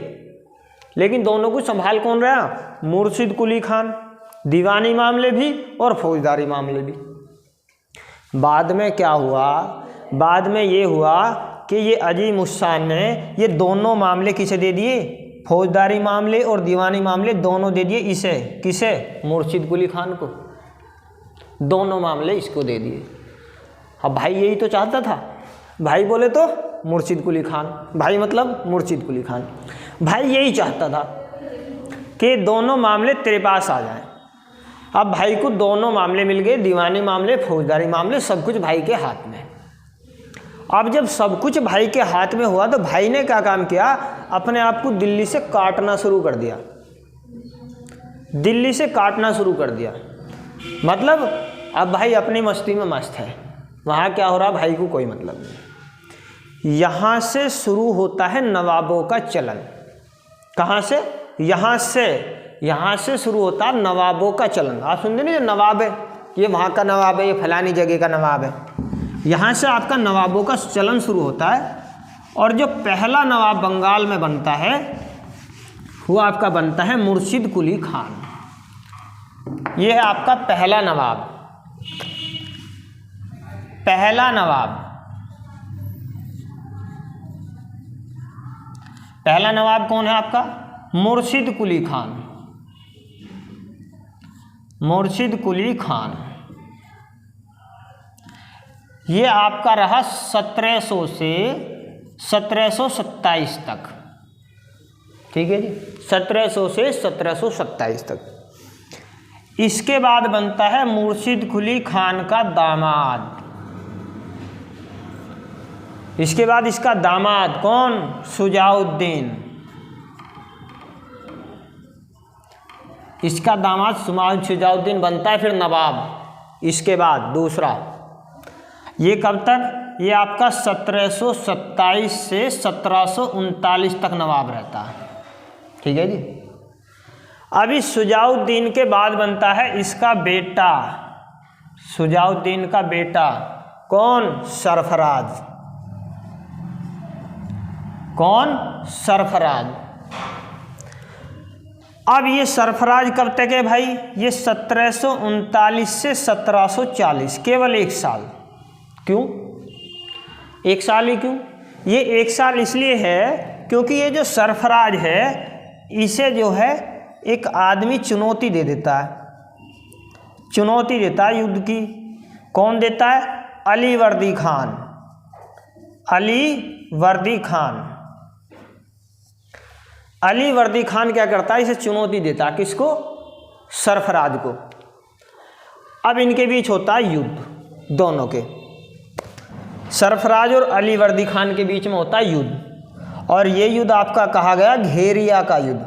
लेकिन दोनों को संभाल कौन रहा, मुर्शिद कुली खान। दीवानी मामले भी और फौजदारी मामले भी। बाद में क्या हुआ, बाद में ये हुआ कि ये अजीम उस्सान ने ये दोनों मामले किसे दे दिए, फौजदारी मामले और दीवानी मामले दोनों दे दिए इसे, किसे, मुर्शिद कुली खान को। दोनों मामले इसको दे दिए। अब भाई यही तो चाहता था, भाई बोले तो मुर्शिद कुली खान। भाई मतलब मुर्शिद कुली खान। भाई यही चाहता था कि दोनों मामले तेरे पास आ जाएं। अब भाई को दोनों मामले मिल गए, दीवानी मामले, फौजदारी मामले, सब कुछ भाई के हाथ में। अब जब सब कुछ भाई के हाथ में हुआ तो भाई ने क्या काम किया, अपने आप को दिल्ली से काटना शुरू कर दिया। दिल्ली से काटना शुरू कर दिया मतलब अब भाई अपनी मस्ती में मस्त है, वहाँ क्या हो रहा भाई को कोई मतलब नहीं। यहाँ से शुरू होता है नवाबों का चलन। कहाँ से? यहाँ से शुरू होता है नवाबों का चलन। आप सुनते नहीं, जो नवाब है ये वहाँ का नवाब है, ये फलानी जगह का नवाब है। यहाँ से आपका नवाबों का चलन शुरू होता है। और जो पहला नवाब बंगाल में बनता है वो आपका बनता है मुर्शिद कुली खान। ये है आपका पहला नवाब। पहला नवाब कौन है आपका? मुर्शिद कुली खान। मुर्शिद कुली खान ये आपका रहा 1700 से 1727 तक। ठीक है जी, 1700 से 1727 तक। इसके बाद बनता है मुर्शिद कुली खान का दामाद। इसके बाद इसका दामाद कौन? शुजाउद्दीन। इसका दामाद शुजाउद्दीन बनता है फिर नवाब। इसके बाद दूसरा, ये कब तक? ये आपका 1727 से 1739 तक नवाब रहता है। ठीक है जी। अभी शुजाउद्दीन के बाद बनता है इसका बेटा, शुजाउद्दीन का बेटा कौन? सरफराज। कौन? सरफराज। अब ये सरफराज कब तक है भाई? ये 1739 से 1740, केवल 1 साल। क्यों 1 साल ही क्यों? ये 1 साल इसलिए है क्योंकि ये जो सरफराज है इसे जो है एक आदमी चुनौती दे देता है, चुनौती देता है युद्ध की। कौन देता है? अली वर्दी खान। अली वर्दी खान। अली वर्दी खान क्या करता है? इसे चुनौती देता है। किसको? सरफराज को। अब इनके बीच होता है युद्ध, दोनों के, सरफराज और अली वर्दी खान के बीच में होता है युद्ध। और ये युद्ध आपका कहा गया घेरिया का युद्ध।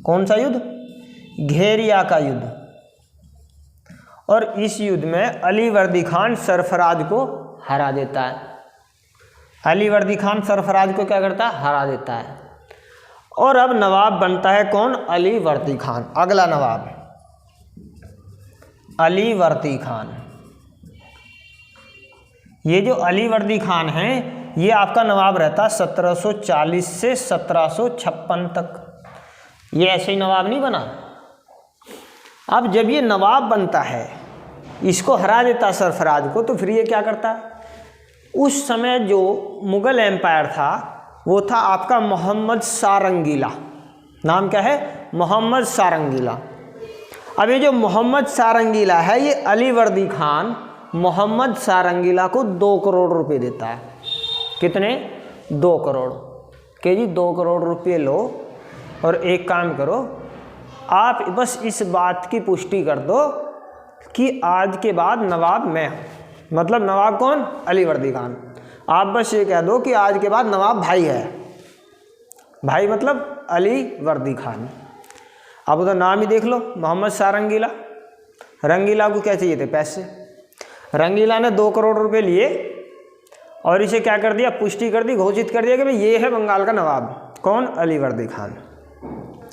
कौन सा युद्ध? घेरिया का युद्ध। और इस युद्ध में अली वर्दी खान सरफराज को हरा देता है। अली वर्दी खान सरफराज को क्या करता है? हरा देता है। और अब नवाब बनता है कौन? अली वर्दी खान। अगला नवाब अली वर्दी खान। ये जो अली वर्दी खान है ये आपका नवाब रहता 1740 से 1756 तक। ये ऐसे ही नवाब नहीं बना। अब जब ये नवाब बनता है, इसको हरा देता सरफराज को, तो फिर ये क्या करता है? उस समय जो मुग़ल एम्पायर था वो था आपका मोहम्मद शाह रंगीला। नाम क्या है? मोहम्मद शाह रंगीला। अब ये जो मोहम्मद शाह रंगीला है ये अली वर्दी खान मोहम्मद शाह रंगीला को 2 करोड़ रुपए देता है। कितने? 2 करोड़। कि जी 2 करोड़ रुपये लो और एक काम करो, आप बस इस बात की पुष्टि कर दो कि आज के बाद नवाब मैं हूँ। मतलब नवाब कौन? अली वर्दी खान। आप बस ये कह दो कि आज के बाद नवाब भाई है। भाई मतलब अली वर्दी खान। आप उधर नाम ही देख लो, मोहम्मद शाह रंगीला। रंगीला को क्या चाहिए थे? पैसे। रंगीला ने 2 करोड़ रुपए लिए और इसे क्या कर दिया? पुष्टि कर दी, घोषित कर दिया कि भाई ये है बंगाल का नवाब। कौन? अली वर्दी खान।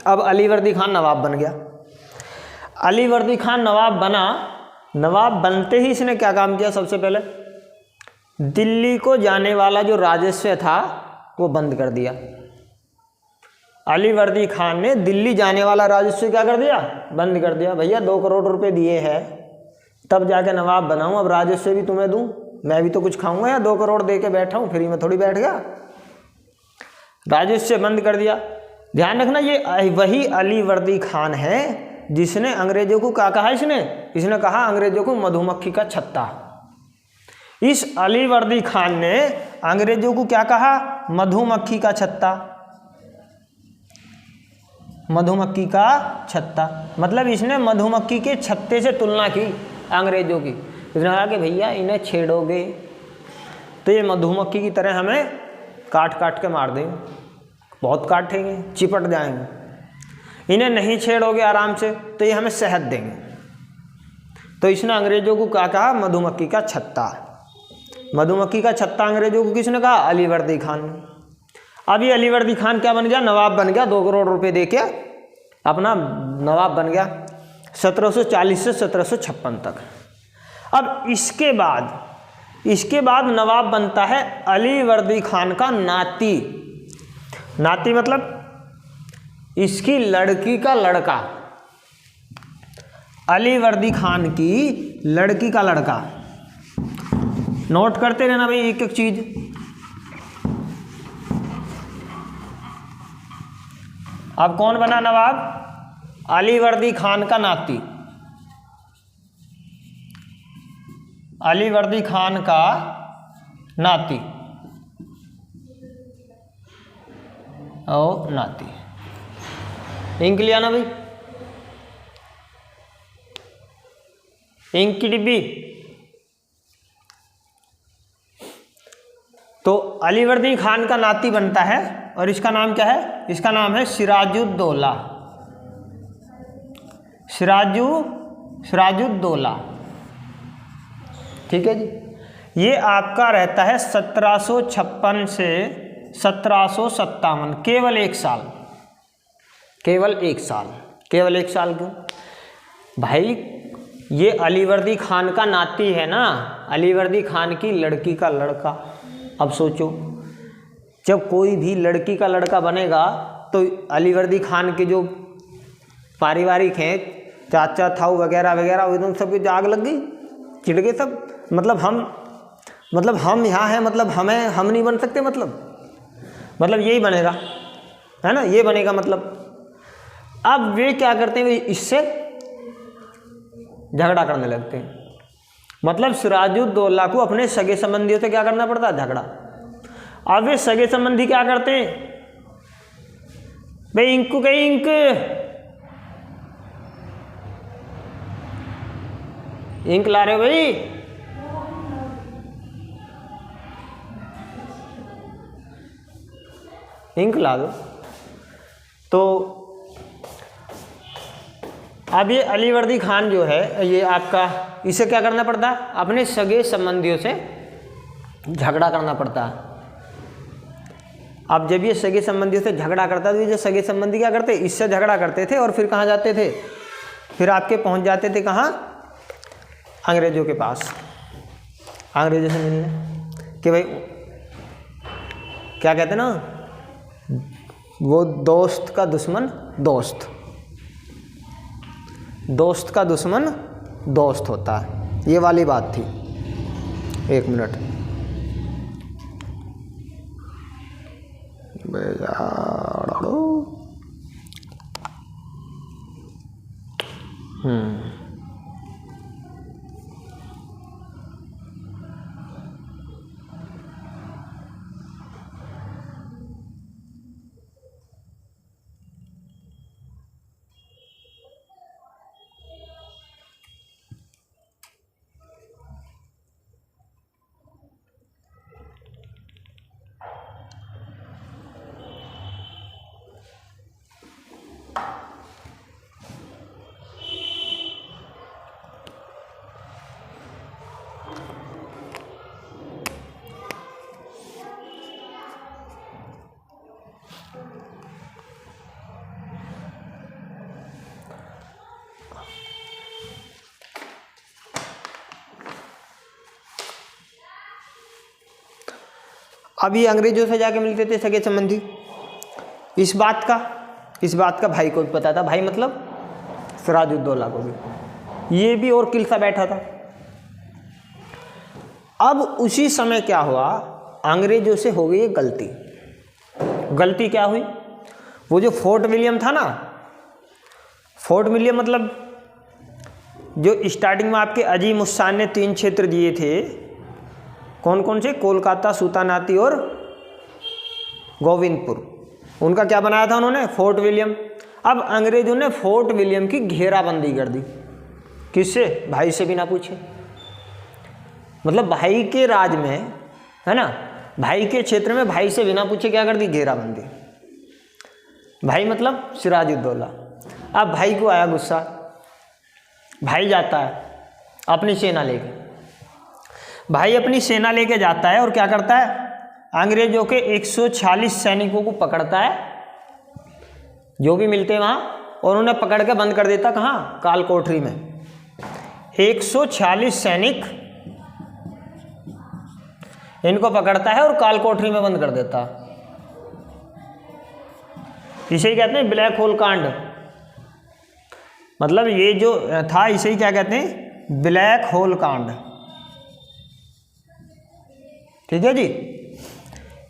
अब अली वर्दी खान नवाब बन गया। अली वर्दी खान नवाब बना। नवाब बनते ही इसने क्या काम किया? सबसे पहले दिल्ली को जाने वाला जो राजस्व था वो बंद कर दिया। अली वर्दी खान ने दिल्ली जाने वाला राजस्व क्या कर दिया? बंद कर दिया। भैया 2 करोड़ रुपए दिए हैं तब जाके नवाब बनाऊँ, अब राजस्व भी तुम्हें दूँ, मैं भी तो कुछ खाऊंगा। या 2 करोड़ दे के बैठा हूँ, फ्री में थोड़ी बैठ गया। राजस्व बंद कर दिया। ध्यान रखना ये वही अली वर्दी खान है जिसने अंग्रेजों को क्या कहा? इसने कहा अंग्रेजों को मधुमक्खी का छत्ता। इस अली वर्दी खान ने अंग्रेजों को क्या कहा? मधुमक्खी का छत्ता। मधुमक्खी का छत्ता मतलब इसने मधुमक्खी के छत्ते से तुलना की अंग्रेजों की। इसने कहा कि भैया इन्हें छेड़ोगे तो ये मधुमक्खी की तरह हमें काट काट के मार देंगे, बहुत काटेंगे, चिपट जाएंगे। इन्हें नहीं छेड़ोगे आराम से तो ये हमें शहद देंगे। तो इसने अंग्रेजों को क्या कहा? मधुमक्खी का छत्ता। मधुमक्खी का छत्ता अंग्रेजों को किसने कहा? अलीवर्दी खान ने। अब ये अलीवर्दी खान क्या बन गया? नवाब बन गया। 2 करोड़ रुपए देके अपना नवाब बन गया 1740 से 1756 तक। अब इसके बाद नवाब बनता है अलीवर्दी खान का नाती। नाती मतलब इसकी लड़की का लड़का, अलीवर्दी खान की लड़की का लड़का। नोट करते रहना भाई एक एक चीज। अब कौन बना नवाब? अलीवर्दी खान का नाती, अलीवर्दी खान का नाती और नाती। इंक लिया ना भाई? इंक की डिब्बी। तो अलीवर्दी खान का नाती बनता है और इसका नाम क्या है? इसका नाम है सिराजुद्दौला। सिराजुद्दौला, ठीक है जी। ये आपका रहता है 1756 से 1757, केवल 1 साल। केवल 1 साल, केवल 1 साल क्यों भाई? ये अलीवर्दी खान का नाती है ना, अलीवर्दी खान की लड़की का लड़का। अब सोचो, जब कोई भी लड़की का लड़का बनेगा तो अलीवर्दी खान के जो पारिवारिक हैं, चाचा थाऊ वगैरह वगैरह, एकदम सबकी जाग लग गई, चिढ़ गए सब। मतलब हम यहाँ हैं, मतलब हम नहीं बन सकते, मतलब यही बनेगा, है ना, ये बनेगा मतलब। अब वे क्या करते हैं? इससे झगड़ा करने लगते हैं। मतलब सिराजुद्दौला को अपने सगे संबंधियों से क्या करना पड़ता है? झगड़ा। अब वे सगे संबंधी क्या करते हैं? भाई इंक को कहीं इंक ला रहे हो भाई? इंक ला दो। तो अब ये अलीवर्दी खान जो है, ये आपका, इसे क्या करना पड़ता है? अपने सगे संबंधियों से झगड़ा करना पड़ता है। अब जब ये सगे संबंधियों से झगड़ा करता है तो ये सगे संबंधी क्या करते? इससे झगड़ा करते थे और फिर कहाँ जाते थे? फिर आपके पहुँच जाते थे कहाँ? अंग्रेजों के पास, अंग्रेजों से मिलने। कि भाई क्या कहते ना, वो दोस्त का दुश्मन दोस्त, दोस्त का दुश्मन दोस्त होता है, ये वाली बात थी। 1 मिनट। अभी अंग्रेजों से जाके मिलते थे सगे संबंधी। इस बात का भाई को भी पता था, भाई मतलब सिराजुद्दौला को भी, ये भी और किलसा बैठा था। अब उसी समय क्या हुआ? अंग्रेजों से हो गई एक गलती। गलती क्या हुई? वो जो फोर्ट विलियम था ना, फोर्ट विलियम मतलब जो स्टार्टिंग में आपके अजीम उस शान ने 3 क्षेत्र दिए थे, कौन कौन से? कोलकाता, सूतानाती और गोविंदपुर। उनका क्या बनाया था उन्होंने? Fort William. अब अंग्रेजों ने फोर्ट विलियम की घेराबंदी कर दी। किससे? भाई से बिना पूछे। मतलब भाई के राज में, है ना, भाई के क्षेत्र में भाई से बिना पूछे क्या कर दी? घेराबंदी। भाई मतलब सिराजुद्दौला। अब भाई को आया गुस्सा, भाई जाता है अपनी सेना लेके। भाई अपनी सेना लेके जाता है और क्या करता है? अंग्रेजों के 146 सैनिकों को पकड़ता है, जो भी मिलते वहां, और उन्हें पकड़ के बंद कर देता। कहाँ? काल कोठरी में। 146 सैनिक इनको पकड़ता है और काल कोठरी में बंद कर देता। इसे ही कहते हैं ब्लैक होल कांड। मतलब ये जो था इसे ही क्या कहते हैं? ब्लैक होल कांड। ठीक है जी।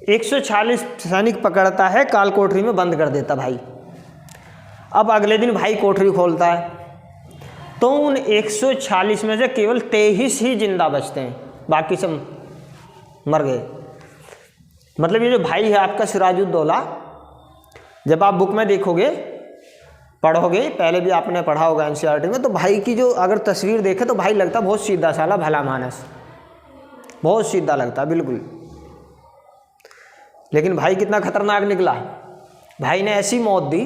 146 सैनिक पकड़ता है, काल कोठरी में बंद कर देता भाई। अब अगले दिन भाई कोठरी खोलता है तो उन 146 में से केवल 23 ही जिंदा बचते हैं, बाकी सब मर गए। मतलब ये जो भाई है आपका सिराजुद्दौला, जब आप बुक में देखोगे, पढ़ोगे, पहले भी आपने पढ़ा होगा एनसीईआरटी में, तो भाई की जो अगर तस्वीर देखे तो भाई लगता बहुत सीधा साला भला मानस, बहुत सीधा लगता बिल्कुल। लेकिन भाई कितना खतरनाक निकला। भाई ने ऐसी मौत दी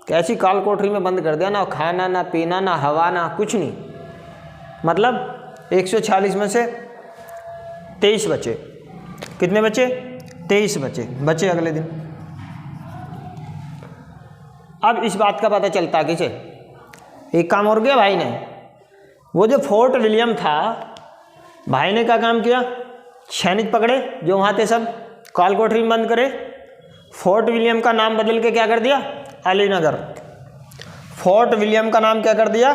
कि ऐसी काल कोठरी में बंद कर दिया, ना खाना ना पीना ना हवा ना कुछ नहीं। मतलब 146 में से 23 बचे। कितने बचे? 23 बचे अगले दिन। अब इस बात का पता चलता किसे? एक काम और किया भाई ने। वो जो फोर्ट विलियम था, भाई ने क्या काम किया? सैनिक पकड़े जो वहाँ थे, सब काल कोठरी में बंद करे। फोर्ट विलियम का नाम बदल के क्या कर दिया? अलीनगर। फोर्ट विलियम का नाम क्या कर दिया?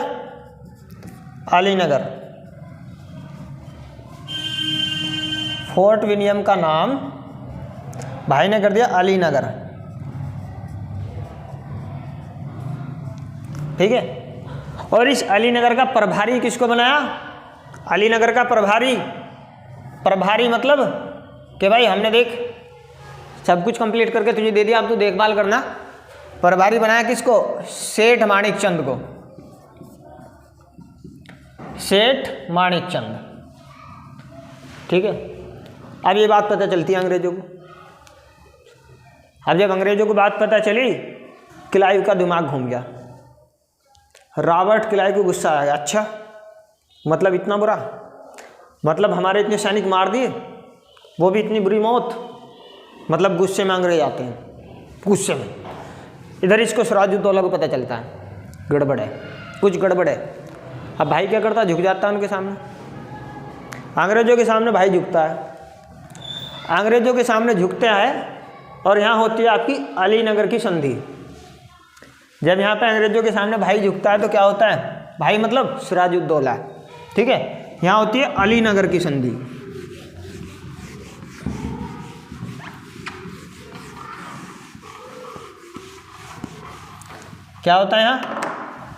अलीनगर। फोर्ट विलियम का नाम भाई ने कर दिया अलीनगर। ठीक है। और इस अलीनगर का प्रभारी किसको बनाया? अलीनगर का प्रभारी मतलब कि भाई हमने देख सब कुछ कंप्लीट करके तुझे दे दिया, अब तू देखभाल करना। प्रभारी बनाया किसको? सेठ माणिकचंद को। सेठ माणिकचंद। ठीक है। अब ये बात पता चलती है अंग्रेजों को। अब जब अंग्रेजों को बात पता चली, क्लाइव का दिमाग घूम गया। रॉबर्ट क्लाइव को गुस्सा आ गया। अच्छा, मतलब इतना बुरा, मतलब हमारे इतने सैनिक मार दिए, वो भी इतनी बुरी मौत। मतलब गुस्से में अंग्रेज आते हैं, गुस्से में। इधर इसको सिराजुद्दौला को पता चलता है गड़बड़ है, कुछ गड़बड़ है। अब भाई क्या करता है? झुक जाता है उनके सामने। अंग्रेजों के सामने भाई झुकता है, अंग्रेजों के सामने झुकते हैं। और यहाँ होती है आपकी अलीनगर की संधि। जब यहाँ पे अंग्रेजों के सामने भाई झुकता है तो क्या होता है? भाई मतलब सिराजुद्दौला। ठीक है। यहाँ होती है अलीनगर की संधि। क्या होता है यहाँ?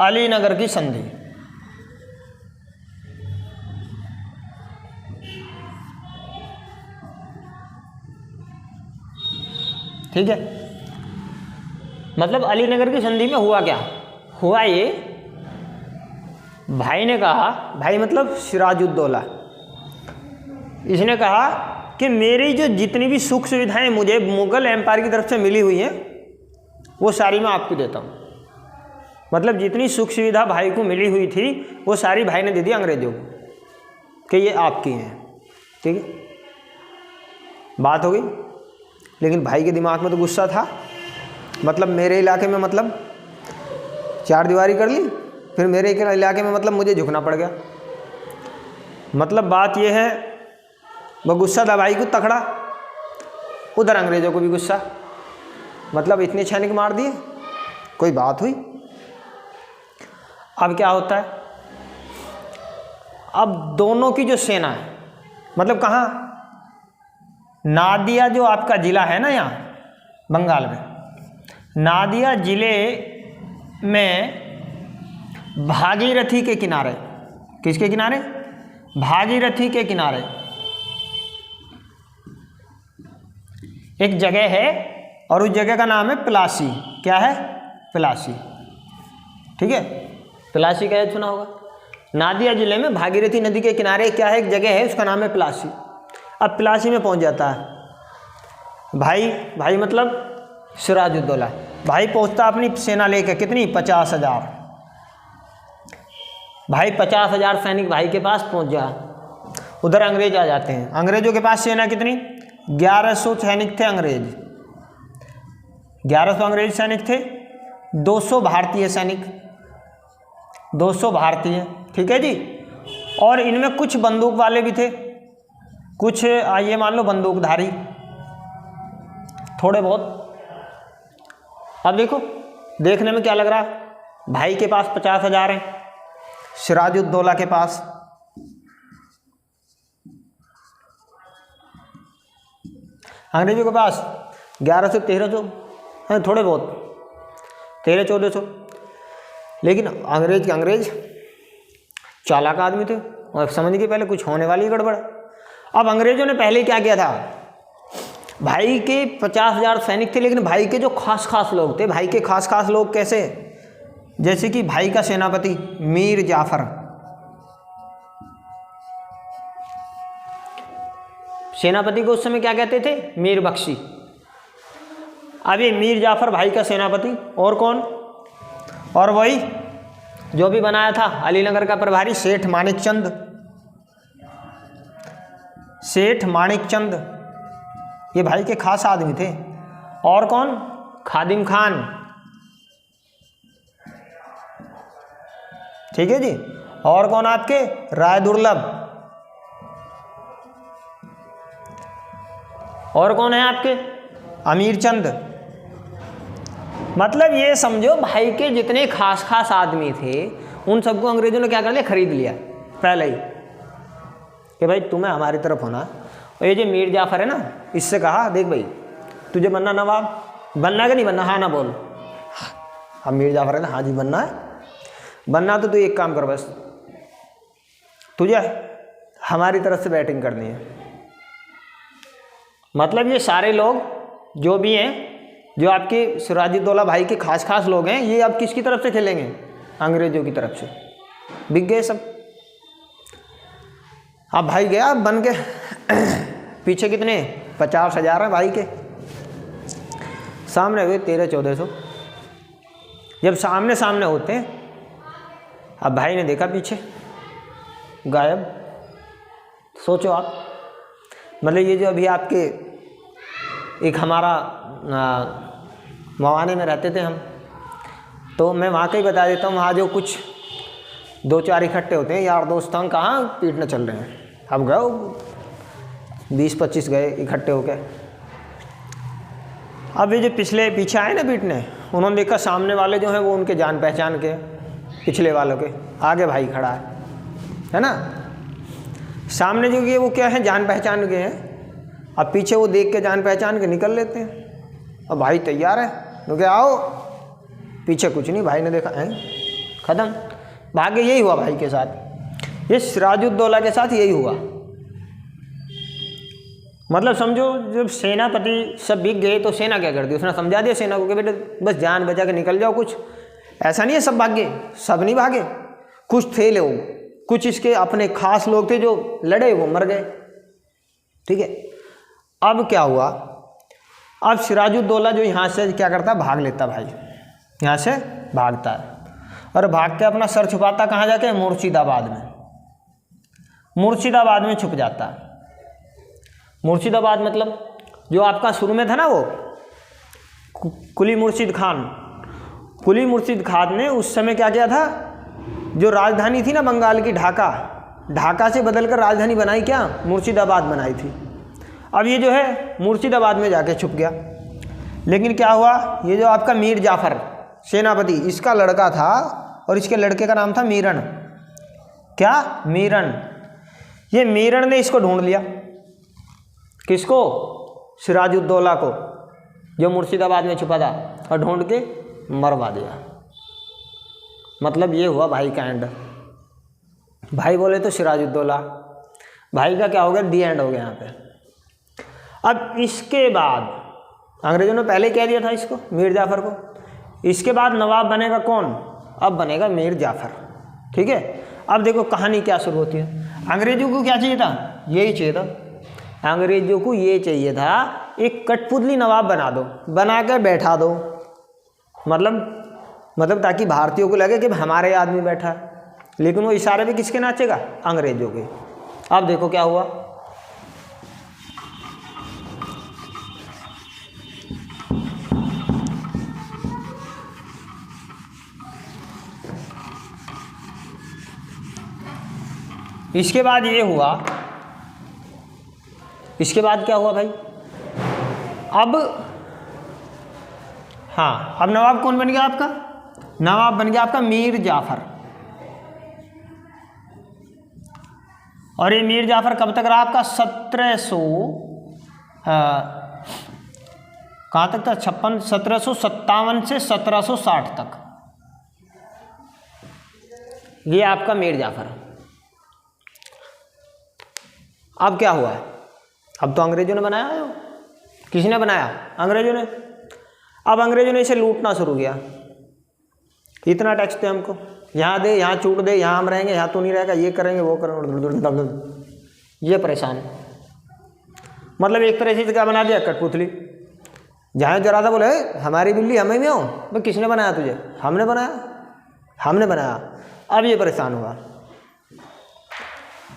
अलीनगर की संधि। ठीक है। मतलब अलीनगर की संधि में हुआ क्या? हुआ ये, भाई ने कहा, भाई मतलब सिराजुद्दौला, इसने कहा कि मेरी जो जितनी भी सुख सुविधाएं मुझे मुगल एम्पायर की तरफ से मिली हुई हैं वो सारी मैं आपको देता हूँ। मतलब जितनी सुख सुविधा भाई को मिली हुई थी वो सारी भाई ने दे दी अंग्रेजों को कि ये आपकी हैं। ठीक है, बात हो गई। लेकिन भाई के दिमाग में तो गुस्सा था। मतलब मेरे इलाके में मतलब चार दीवारी कर ली, फिर मेरे इलाके में मतलब मुझे झुकना पड़ गया। मतलब बात यह है, वो गुस्सा था भाई को तकड़ा। उधर अंग्रेजों को भी गुस्सा, मतलब इतने सैनिक मार दिए, कोई बात हुई। अब क्या होता है? अब दोनों की जो सेना है, मतलब कहाँ? नादिया जो आपका जिला है ना यहाँ बंगाल में, नादिया जिले में भागीरथी के किनारे, किसके किनारे? भागीरथी के किनारे एक जगह है और उस जगह का नाम है प्लासी। क्या है? प्लासी। ठीक है, प्लासी का सुना होगा। नादिया जिले में भागीरथी नदी के किनारे क्या है, एक जगह है, उसका नाम है प्लासी। अब प्लासी में पहुंच जाता है भाई मतलब सिराजुद्दौला। भाई पहुंचता अपनी सेना लेकर, कितनी? 50,000। भाई 50,000 सैनिक भाई के पास पहुंच जा। उधर अंग्रेज आ जाते हैं। अंग्रेजों के पास सेना कितनी? 1100 सैनिक थे अंग्रेज। 1100 अंग्रेज सैनिक थे, 200 भारतीय सैनिक, 200 भारतीय। ठीक है जी। और इनमें कुछ बंदूक वाले भी थे, कुछ आइए मान लो बंदूकधारी, थोड़े बहुत। अब देखो, देखने में क्या लग रहा है? भाई के पास 50,000 हैं, सिराजुद्दौला के पास अंग्रेजों के पास 1100 1300 हैं, थोड़े बहुत 1300-1400। लेकिन अंग्रेज के अंग्रेज चालाक आदमी थे और समझ गए पहले कुछ होने वाली गड़बड़। अब अंग्रेजों ने पहले क्या किया था, भाई के 50,000 सैनिक थे, लेकिन भाई के जो खास खास लोग थे, भाई के खास खास लोग कैसे? जैसे कि भाई का सेनापति मीर जाफर, सेनापति को उस समय क्या कहते थे? मीर बख्शी। अब ये मीर जाफर भाई का सेनापति, और कौन? और वही जो भी बनाया था अलीनगर का प्रभारी सेठ माणिकचंद। सेठ माणिकचंद ये भाई के खास आदमी थे। और कौन? खादिम खान। ठीक है जी। और कौन आपके? राय दुर्लभ। और कौन है आपके? अमीर चंद। मतलब ये समझो भाई के जितने खास खास आदमी थे उन सबको अंग्रेजों ने क्या कर लिया? खरीद लिया पहले ही कि भाई तुम्हें हमारी तरफ होना। और ये जो मीर जाफर है ना, इससे कहा देख भाई तुझे बनना नवाब, बनना कि नहीं बनना? हाँ ना बोल। अब मीर जाफर है ना, हाँ जी बनना है। बनना तो तू एक काम कर, बस तुझे हमारी तरफ से बैटिंग करनी है। मतलब ये सारे लोग जो भी हैं, जो आपके सिराजुद्दौला भाई के खास खास लोग हैं, ये अब किसकी तरफ से खेलेंगे? अंग्रेजों की तरफ से। बिक गए सब। अब भाई गया बन के पीछे कितने? 50,000 हैं भाई के, सामने हुए 1300-1400। जब सामने सामने होते हैं, अब भाई ने देखा पीछे गायब। सोचो आप, मतलब ये जो अभी आपके एक हमारा मवाने में रहते थे हम, तो मैं वहाँ का ही बता देता हूँ। वहाँ जो कुछ 2-4 इकट्ठे होते हैं यार दोस्त, हम कहाँ पीटने चल रहे हैं। अब गए 20-25 गए इकट्ठे हो गए। अब ये जो पीछे आए ना पीटने, उन्होंने देखा सामने वाले जो हैं वो उनके जान पहचान के, पिछले वालों के। आगे भाई खड़ा है ना, सामने जो ये वो क्या है? जान पहचान के हैं। अब पीछे वो देख के जान पहचान के निकल लेते हैं। अब भाई तैयार है तो क्या, आओ। पीछे कुछ नहीं, भाई ने देखा है खत्म, भाग्य। यही हुआ भाई के साथ, ये सिराजुद्दौला के साथ यही हुआ। मतलब समझो जब सेनापति सब बिक गए तो सेना क्या करती? उसने समझा दिया सेना को कि बेटे बस जान बचा के निकल जाओ। कुछ ऐसा नहीं है सब भागे, सब नहीं भागे, कुछ थे लोग, कुछ इसके अपने खास लोग थे जो लड़े, वो मर गए। ठीक है। अब क्या हुआ? अब सिराजुद्दौला जो यहाँ से क्या करता, भाग लेता भाई, यहाँ से भागता है और भाग के अपना सर छुपाता कहाँ जाके? मुर्शिदाबाद में। मुर्शिदाबाद में छुप जाता है। मुर्शिदाबाद मतलब जो आपका शुरू में था ना वो कुली मुर्शिद खान। कुली मुर्शिद खान ने उस समय क्या किया था, जो राजधानी थी ना बंगाल की, ढाका से बदलकर राजधानी बनाई क्या? मुर्शिदाबाद बनाई थी। अब ये जो है मुर्शिदाबाद में जाके छुप गया। लेकिन क्या हुआ, ये जो आपका मीर जाफर सेनापति, इसका लड़का था और इसके लड़के का नाम था मीरन। क्या? मीरन। ये मीरन ने इसको ढूंढ लिया। किसको? सिराजुद्दौला को, जो मुर्शिदाबाद में छुपा था, और ढूंढ के मरवा दिया। मतलब ये हुआ भाई का एंड। भाई बोले तो सिराजुद्दौला, भाई का क्या हो गया? दी एंड हो गया यहाँ पे। अब इसके बाद अंग्रेजों ने पहले कह दिया था इसको, मीर जाफर को। इसके बाद नवाब बनेगा कौन? अब बनेगा मीर जाफर। ठीक है, अब देखो कहानी क्या शुरू होती है। अंग्रेजों को क्या चाहिए था? यही चाहिए था, अंग्रेजों को ये चाहिए था एक कठपुतली नवाब बना दो, बना कर बैठा दो, मतलब ताकि भारतीयों को लगे कि हमारे आदमी बैठा है। लेकिन वो इशारे पे किसके नाचेगा? अंग्रेजों के। अब देखो क्या हुआ। इसके बाद ये हुआ, इसके बाद क्या हुआ भाई? अब हाँ, अब नवाब कौन बन गया आपका? नवाब बन गया आपका मीर जाफर। और ये मीर जाफर कब तक रहा आपका? 1700 कहाँ तक था? 1757 से 1760 तक ये आपका मीर जाफर। अब क्या हुआ है? अब तो अंग्रेजों ने बनाया है। किसने बनाया? अंग्रेजों ने। अब अंग्रेजों ने इसे लूटना शुरू किया। इतना टैक्स दे हमको, यहाँ दे, यहाँ छूट दे, यहाँ हम रहेंगे, यहाँ तो नहीं रहेगा, ये करेंगे, वो करेंगे। ये परेशान, मतलब एक तरह से क्या बना दिया? कठपुतली। जहाँ जरा था बोले हमारी बिल्ली हमें में हो, भाई किसने बनाया तुझे? हमने बनाया, हमने बनाया। अब ये परेशान हुआ।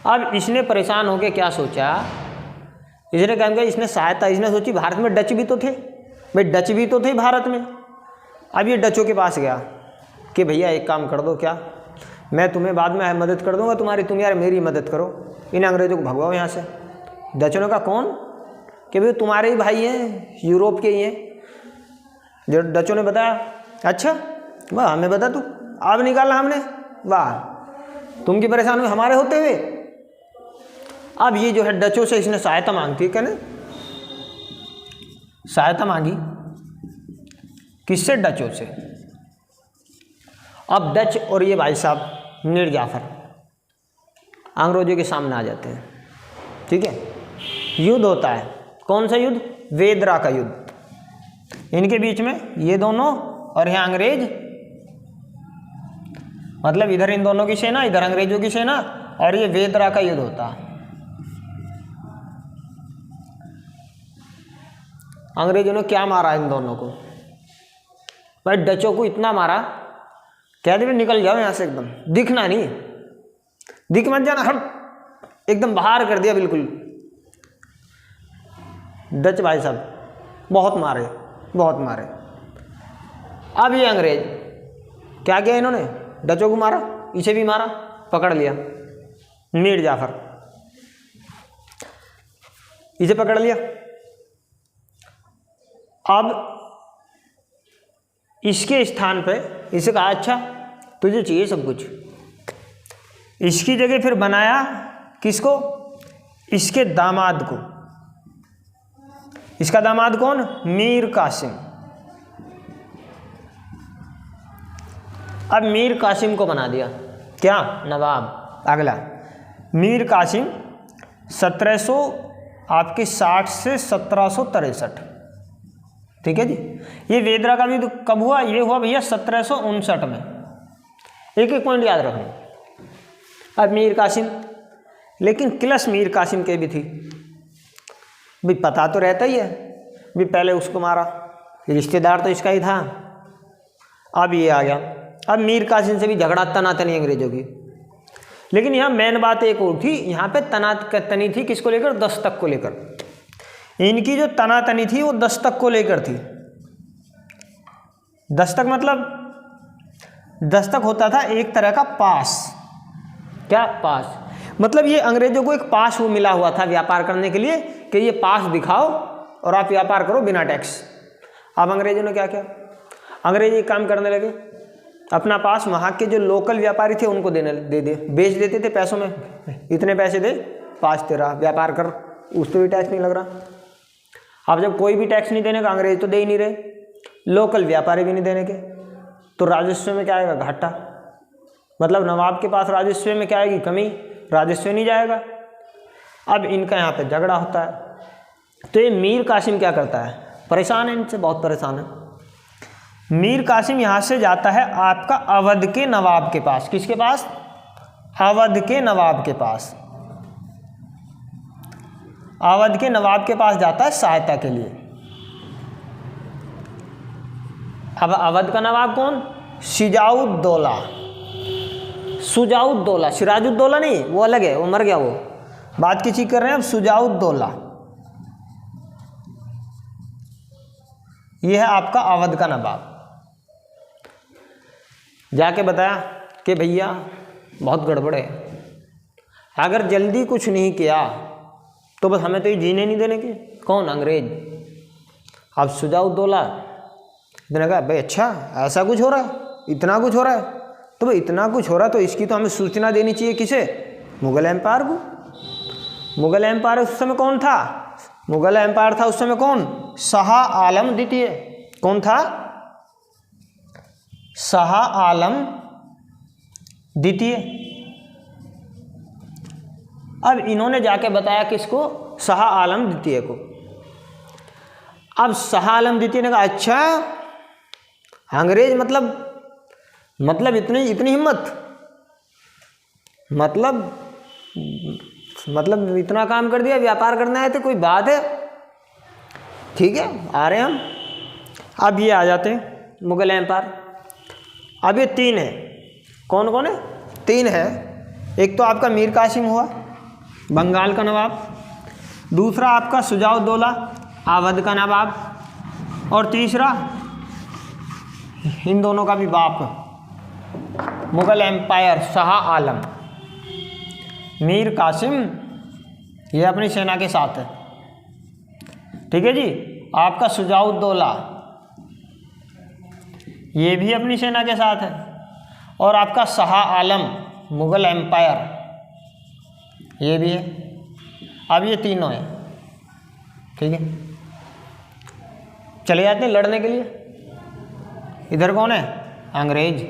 अब इसने परेशान होकर क्या सोचा? इसने क्या किया? इसने सहायता, इसने सोची भारत में डच भी तो थे, भाई डच भी तो थे भारत में। अब ये डचों के पास गया कि भैया एक काम कर दो, क्या? मैं तुम्हें बाद में मदद कर दूंगा तुम्हारी, तुम यार मेरी मदद करो, इन अंग्रेजों को भगवाओ यहाँ से। डचों ने कहा कौन? कि भाई तुम्हारे ही भाई हैं, यूरोप के ही हैं। जो डचों ने बताया, अच्छा वाह, हमें बता तू, अब निकाला हमने, वाह तुम की परेशान हुए हमारे होते हुए। अब ये जो है डचों से इसने सहायता मांगती है, कहने सहायता मांगी किससे? डचों से। अब डच और ये भाई साहब मीर जाफर अंग्रेजों के सामने आ जाते हैं। ठीक है, युद्ध होता है। कौन सा युद्ध? वेदरा का युद्ध। इनके बीच में ये दोनों और यहाँ अंग्रेज, मतलब इधर इन दोनों की सेना, इधर अंग्रेजों की सेना, और ये वेदरा का युद्ध होता। अंग्रेजों ने क्या मारा इन दोनों को? भाई डचों को इतना मारा, कह दे निकल जाओ यहाँ से, एकदम दिखना नहीं, दिख मत जाना, हट, एकदम बाहर कर दिया बिल्कुल। डच भाई साहब बहुत मारे, बहुत मारे। अब ये अंग्रेज क्या किया इन्होंने? डचों को मारा, इसे भी मारा, पकड़ लिया मीर जाफर, इसे पकड़ लिया। अब इसके स्थान पे इसे कहा अच्छा तुझे चाहिए सब कुछ। इसकी जगह फिर बनाया किसको? इसके दामाद को। इसका दामाद कौन? मीर कासिम। अब मीर कासिम को बना दिया क्या? नवाब। अगला मीर कासिम 1760 से 1763। ठीक है जी। ये वेदरा का भी तो कब हुआ? ये हुआ भैया 1759 में। एक एक पॉइंट याद रखना। अब मीर कासिम, लेकिन क्लस मीर कासिम के भी थी भी, पता तो रहता ही है भी, पहले उसको मारा, रिश्तेदार तो इसका ही था। अब ये आ गया। अब मीर कासिम से भी झगड़ा तनातनी अंग्रेजों की। लेकिन यहाँ मेन बात एक और थी, यहाँ पे तनातनी थी किसको लेकर? दस्तक को लेकर। इनकी जो तनातनी थी वो दस्तक को लेकर थी। दस्तक मतलब, दस्तक होता था एक तरह का पास। क्या? पास। मतलब ये अंग्रेजों को एक पास वो मिला हुआ था व्यापार करने के लिए कि ये पास दिखाओ और आप व्यापार करो बिना टैक्स। अब अंग्रेजों ने क्या किया? अंग्रेज एक काम करने लगे, अपना पास वहाँ के जो लोकल व्यापारी थे उनको दे दे, बेच देते थे पैसों में, इतने पैसे दे, पास तेरा, व्यापार कर, उस पर भी टैक्स नहीं लग रहा। अब जब कोई भी टैक्स नहीं देने का, अंग्रेज तो दे ही नहीं रहे, लोकल व्यापारी भी नहीं देने के, तो राजस्व में क्या आएगा? घाटा। मतलब नवाब के पास राजस्व में क्या आएगी? कमी, राजस्व नहीं जाएगा। अब इनका यहाँ पे झगड़ा होता है। तो ये मीर कासिम क्या करता है? परेशान है इनसे, बहुत परेशान है। मीर कासिम यहाँ से जाता है आपका अवध के नवाब के पास। किसके पास? अवध के नवाब के पास। अवध के नवाब के पास जाता है सहायता के लिए। अब अवध का नवाब कौन? शुजाउद्दौला। शुजाउद्दौला, सिराजुद्दौला नहीं, वो अलग है, वो मर गया, वो बात की चीज कर रहे हैं। अब शुजाउद्दौला ये है आपका अवध का नवाब। जाके बताया कि भैया बहुत गड़बड़ है, अगर जल्दी कुछ नहीं किया तो बस हमें तो ये जीने नहीं देने के। कौन? अंग्रेज। अब शुजाउद्दौला इतना कहा, भाई अच्छा ऐसा कुछ हो रहा है, इतना कुछ हो रहा है, तो भाई इतना कुछ हो रहा है तो इसकी तो हमें सूचना देनी चाहिए। किसे? मुगल एम्पायर को। मुगल एम्पायर उस समय कौन था? मुगल एम्पायर था उस समय कौन? शाह आलम द्वितीय। कौन था? शाह आलम द्वितीय। अब इन्होंने जाके बताया किसको? शाह आलम द्वितीय को। अब शाह आलम द्वितीय ने कहा अच्छा अंग्रेज मतलब इतनी हिम्मत, मतलब इतना काम कर दिया, व्यापार करना है तो कोई बात है, ठीक है आ रहे हैं हम। अब ये आ जाते हैं मुगल एम्पायर। अब ये तीन है, कौन कौन है? तीन है। एक तो आपका मीर कासिम हुआ बंगाल का नवाब, दूसरा आपका शुजाउद्दौला अवध का नवाब, और तीसरा इन दोनों का भी बाप मुगल एम्पायर शाह आलम। मीर कासिम ये अपनी सेना के साथ है, ठीक है जी। आपका शुजाउद्दौला ये भी अपनी सेना के साथ है, और आपका शाह आलम मुगल एम्पायर ये भी है। अब ये तीनों हैं, ठीक है। चले जाते हैं लड़ने के लिए। इधर कौन है? अंग्रेज।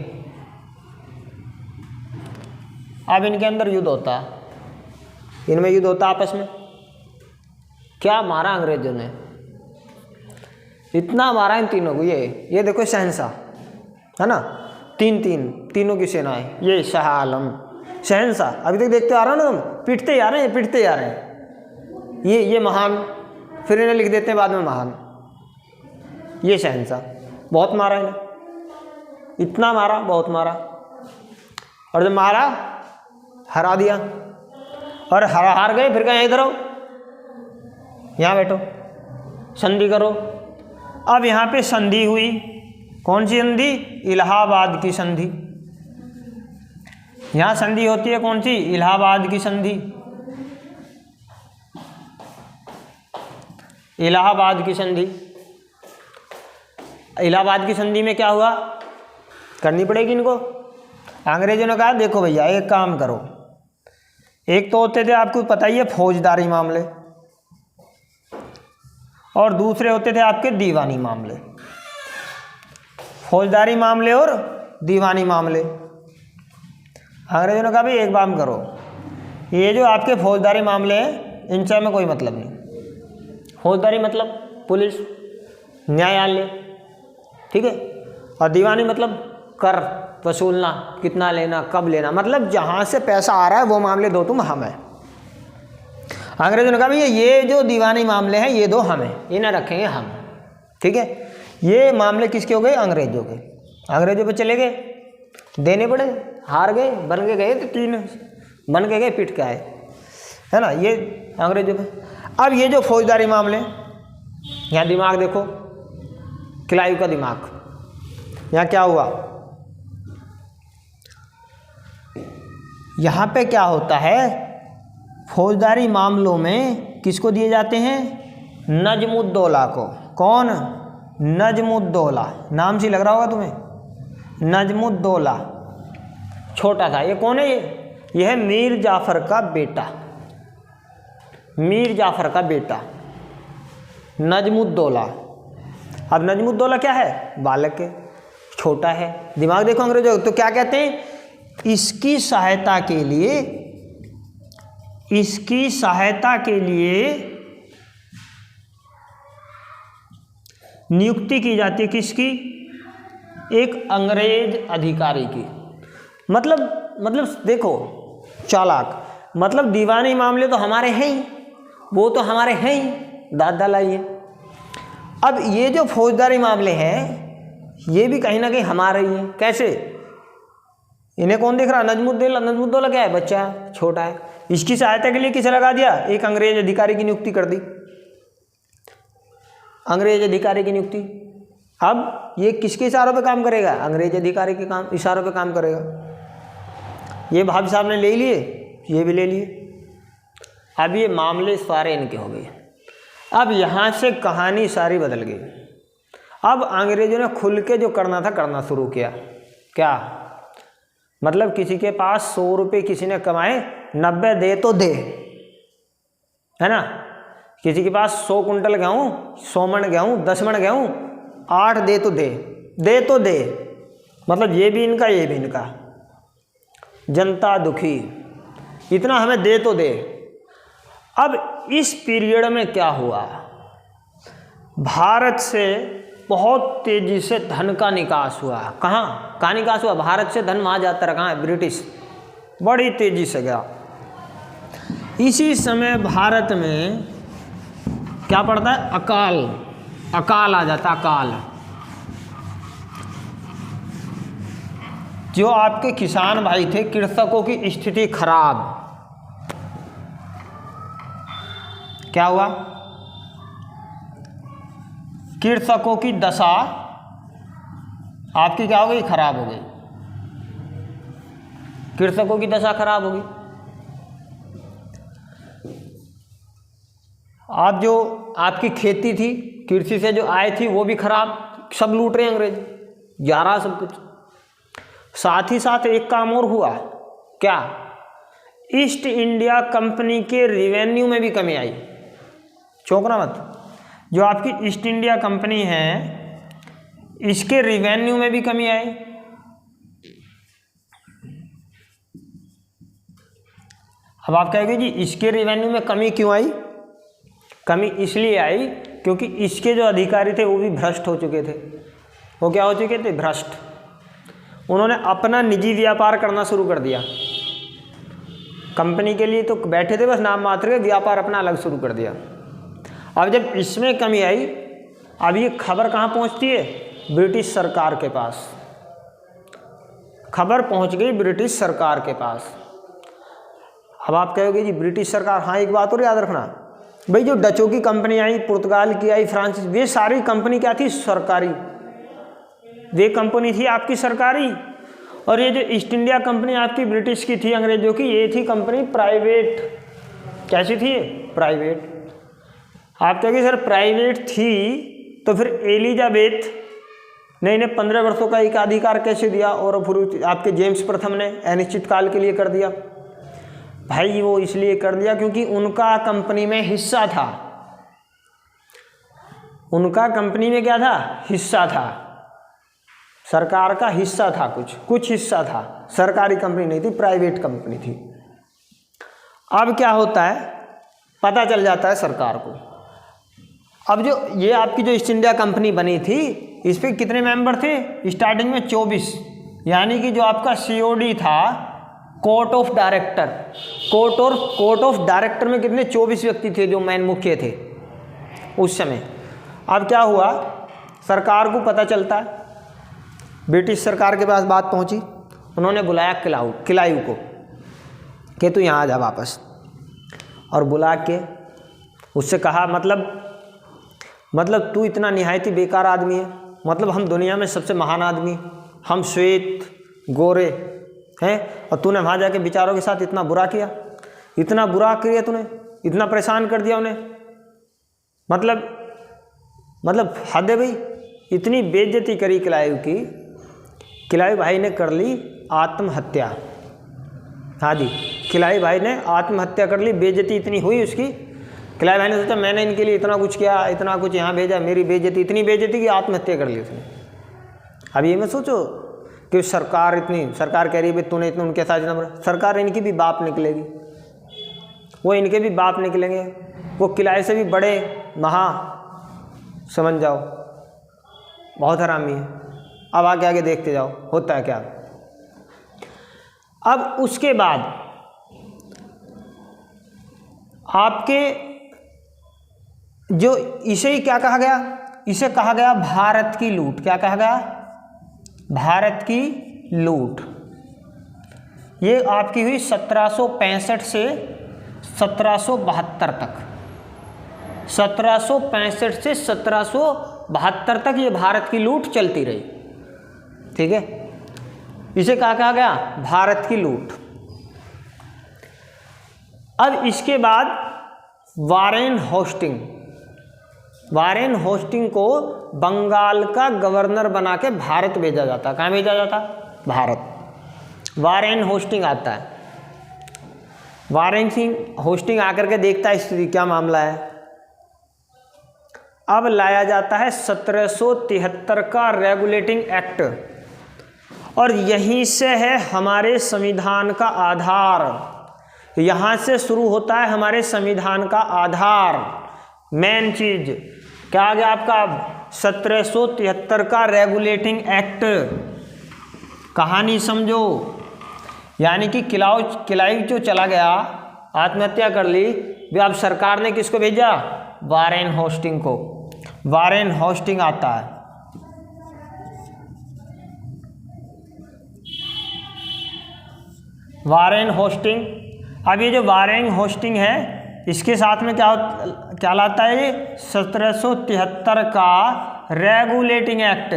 अब इनके अंदर युद्ध होता है, इनमें युद्ध होता है आपस में। क्या मारा अंग्रेजों ने, इतना मारा इन तीनों को। ये देखो शहंशाह है ना, तीनों की सेना है। ये शाह आलम शहंशाह, अभी तक देखते आ रहे हो ना तुम, पिटते ही आ रहे हैं, पिटते ही आ रहे हैं। ये महान, फिर इन्हें लिख देते हैं बाद में महान। ये शहंशाह, बहुत मारा इन्हें, इतना मारा, बहुत मारा। और जब मारा हरा दिया, और हार गए, फिर कहें इधर आओ, यहाँ बैठो, संधि करो। अब यहाँ पे संधि हुई, कौन सी संधि? इलाहाबाद की संधि। यहाँ संधि होती है कौन सी? इलाहाबाद की संधि। इलाहाबाद की संधि। इलाहाबाद की संधि में क्या हुआ? करनी पड़ेगी इनको। अंग्रेजों ने कहा देखो भैया एक काम करो, एक तो होते थे आपको पता ही है फौजदारी मामले, और दूसरे होते थे आपके दीवानी मामले। फौजदारी मामले और दीवानी मामले। अंग्रेजों ने कहा भाई एक काम करो, ये जो आपके फौजदारी मामले हैं इनसे हमें कोई मतलब नहीं। फौजदारी मतलब पुलिस, न्यायालय, ठीक है, और दीवानी मतलब कर वसूलना, कितना लेना, कब लेना, मतलब जहाँ से पैसा आ रहा है वो मामले दो तुम हमें। अंग्रेजों ने कहा भैया ये जो दीवानी मामले हैं ये दो हमें, इन्हें रखेंगे हम, ठीक है। ये मामले किसके हो गए? अंग्रेजों के। अंग्रेजों पे चले गए, देने पड़े, हार गए, बन के गए, तो तीन बन के गए, पिट के आए, है ना, ये अंग्रेजों पे। अब ये जो फौजदारी मामले, यहाँ दिमाग देखो, क्लाइव का दिमाग। यहाँ क्या हुआ? यहाँ पे क्या होता है, फौजदारी मामलों में किसको दिए जाते हैं? नजमुद्दौला को। कौन? नजमुद्दौला, नाम से लग रहा होगा तुम्हें, नजमुद्दौला छोटा था। ये कौन है? ये है मीर जाफर का बेटा, मीर जाफर का बेटा नजमुद्दौला। अब नजमुद्दौला क्या है? बालक है, छोटा है। दिमाग देखो अंग्रेजों, तो क्या कहते हैं? इसकी सहायता के लिए, इसकी सहायता के लिए नियुक्ति की जाती है किसकी? एक अंग्रेज अधिकारी की। मतलब देखो चालाक, मतलब दीवानी मामले तो हमारे हैं ही, वो तो हमारे हैं ही, दाद दलाइए। अब ये जो फौजदारी मामले हैं ये भी कहीं ना कहीं हमारे ही हैं। कैसे? इन्हें कौन देख रहा? नजमुद्दौला। नजमुद्दौला क्या है? बच्चा है, छोटा है। इसकी सहायता के लिए किसे लगा दिया? एक अंग्रेज अधिकारी की नियुक्ति कर दी, अंग्रेज अधिकारी की नियुक्ति। अब ये किसके इशारों पे काम करेगा? अंग्रेज अधिकारी के इशारों पे काम करेगा। ये भाभी साहब ने ले लिए, ये भी ले लिए। अब ये मामले सारे इनके हो गए। अब यहाँ से कहानी सारी बदल गई। अब अंग्रेजों ने खुल के जो करना था करना शुरू किया। क्या मतलब? किसी के पास 100 रुपये किसी ने कमाए, 90 दे तो दे, है ना। किसी के पास 100 कुंटल गेहूँ, 100 मन गेहूँ, 10 मन गेहूँ, 8 दे तो दे, दे तो दे। मतलब ये भी इनका, ये भी इनका। जनता दुखी, इतना हमें दे तो दे। अब इस पीरियड में क्या हुआ? भारत से बहुत तेजी से धन का निकास हुआ। कहाँ निकास हुआ? भारत से धन वहाँ जाता रहा। कहाँ है? ब्रिटिश। बड़ी तेजी से गया। इसी समय भारत में क्या पड़ता है? अकाल आ जाता। अकाल, जो आपके किसान भाई थे, कृषकों की स्थिति खराब। क्या हुआ? कृषकों की दशा आपकी क्या हो गई? खराब हो गई। कृषकों की दशा खराब हो गई। आप जो आपकी खेती थी, कृषि से जो आय थी वो भी खराब। सब लूट रहे अंग्रेज, 11 सब कुछ। साथ ही साथ एक काम और हुआ। क्या? ईस्ट इंडिया कंपनी के रिवेन्यू में भी कमी आई। चौंकना मत। जो आपकी ईस्ट इंडिया कंपनी है इसके रिवेन्यू में भी कमी आई। अब आप कहोगे जी इसके रिवेन्यू में कमी क्यों आई? कमी इसलिए आई क्योंकि इसके जो अधिकारी थे वो भी भ्रष्ट हो चुके थे। वो क्या हो चुके थे? भ्रष्ट। उन्होंने अपना निजी व्यापार करना शुरू कर दिया। कंपनी के लिए तो बैठे थे, बस नाम मात्र के, व्यापार अपना अलग शुरू कर दिया। अब जब इसमें कमी आई, अब ये खबर कहाँ पहुँचती है? ब्रिटिश सरकार के पास। खबर पहुँच गई ब्रिटिश सरकार के पास। अब आप कहोगे जी ब्रिटिश सरकार, हाँ एक बात और याद रखना भाई, जो डचों की कंपनी आई, पुर्तगाल की आई, फ्रांस, वे सारी कंपनी क्या थी? सरकारी। वे कंपनी थी आपकी सरकारी। और ये जो ईस्ट इंडिया कंपनी आपकी ब्रिटिश की थी, अंग्रेजों की, ये थी कंपनी प्राइवेट। कैसी थी ये? प्राइवेट। आप कहोगे सर प्राइवेट थी तो फिर एलिजाबेथ ने इन्हें 15 वर्षों का एकाधिकार कैसे दिया और फिर आपके जेम्स प्रथम ने अनिश्चित काल के लिए कर दिया? भाई वो इसलिए कर दिया क्योंकि उनका कंपनी में हिस्सा था। उनका कंपनी में क्या था? हिस्सा था। सरकार का हिस्सा था, कुछ हिस्सा था। सरकारी कंपनी नहीं थी, प्राइवेट कंपनी थी। अब क्या होता है? पता चल जाता है सरकार को। अब जो ये आपकी जो ईस्ट इंडिया कंपनी बनी थी, इस पर कितने मेंबर थे? स्टार्टिंग में 24। यानी कि जो आपका COD था, court of director, court of director में कितने? 24 व्यक्ति थे जो मेन मुख्य थे उस समय। अब क्या हुआ? सरकार को पता चलता है, ब्रिटिश सरकार के पास बात पहुंची। उन्होंने बुलाया क्लाइव को कि तू यहाँ आ जा वापस। और बुला के उससे कहा मतलब तू इतना निहायती बेकार आदमी है, मतलब हम दुनिया में सबसे महान आदमी, हम श्वेत गोरे हैं, और तूने वहाँ जाके बेचारों के साथ इतना बुरा किया तूने, इतना परेशान कर दिया उन्हें। मतलब हद है भाई। इतनी बेइज्जती करी क्लाइव की। क्लाइव भाई ने कर ली आत्महत्या। हाँ जी, क्लाइव भाई ने आत्महत्या कर ली। बेइज्जती इतनी हुई उसकी, क्लाइव भाई ने सोचा मैंने इनके लिए इतना कुछ किया, इतना कुछ यहाँ भेजा, मेरी बेइज्जती, इतनी बेइज्जती की आत्महत्या कर ली उसने। अब ये मत सोचो कि सरकार कह रही है तूने इतना उनके साथ इतना बड़ा। सरकार इनकी भी बाप निकलेगी, वो इनके भी बाप निकलेंगे, वो क्लाइव से भी बड़े महा, समझ जाओ। बहुत हरामी है। अब आगे आगे देखते जाओ होता है क्या। अब उसके बाद आपके जो इसे ही क्या कहा गया, इसे कहा गया भारत की लूट। क्या कहा गया? भारत की लूट। ये आपकी हुई 1765 से 1772 तक। 1765 से 1772 तक ये भारत की लूट चलती रही। ठीक है, इसे क्या कहा गया? भारत की लूट। अब इसके बाद वारेन होस्टिंग, वारेन होस्टिंग को बंगाल का गवर्नर बना के भारत भेजा जाता। कहाँ भेजा जाता? भारत। वारेन होस्टिंग आता है। वारेन होस्टिंग आकर के देखता है स्थिति क्या मामला है। अब लाया जाता है 1773 का रेगुलेटिंग एक्ट, और यहीं से है हमारे संविधान का आधार। यहाँ से शुरू होता है हमारे संविधान का आधार। मेन चीज क्या आ गया आपका? 1773 का रेगुलेटिंग एक्ट। कहानी समझो, यानी कि किलाई जो चला गया, आत्महत्या कर ली, भी अब सरकार ने किसको भेजा? वारेन होस्टिंग को। वारेन होस्टिंग आता है। Warren hosting. अब ये जो वारेन होस्टिंग है, इसके साथ में क्या लाता है? ये 1773 का रेगुलेटिंग एक्ट।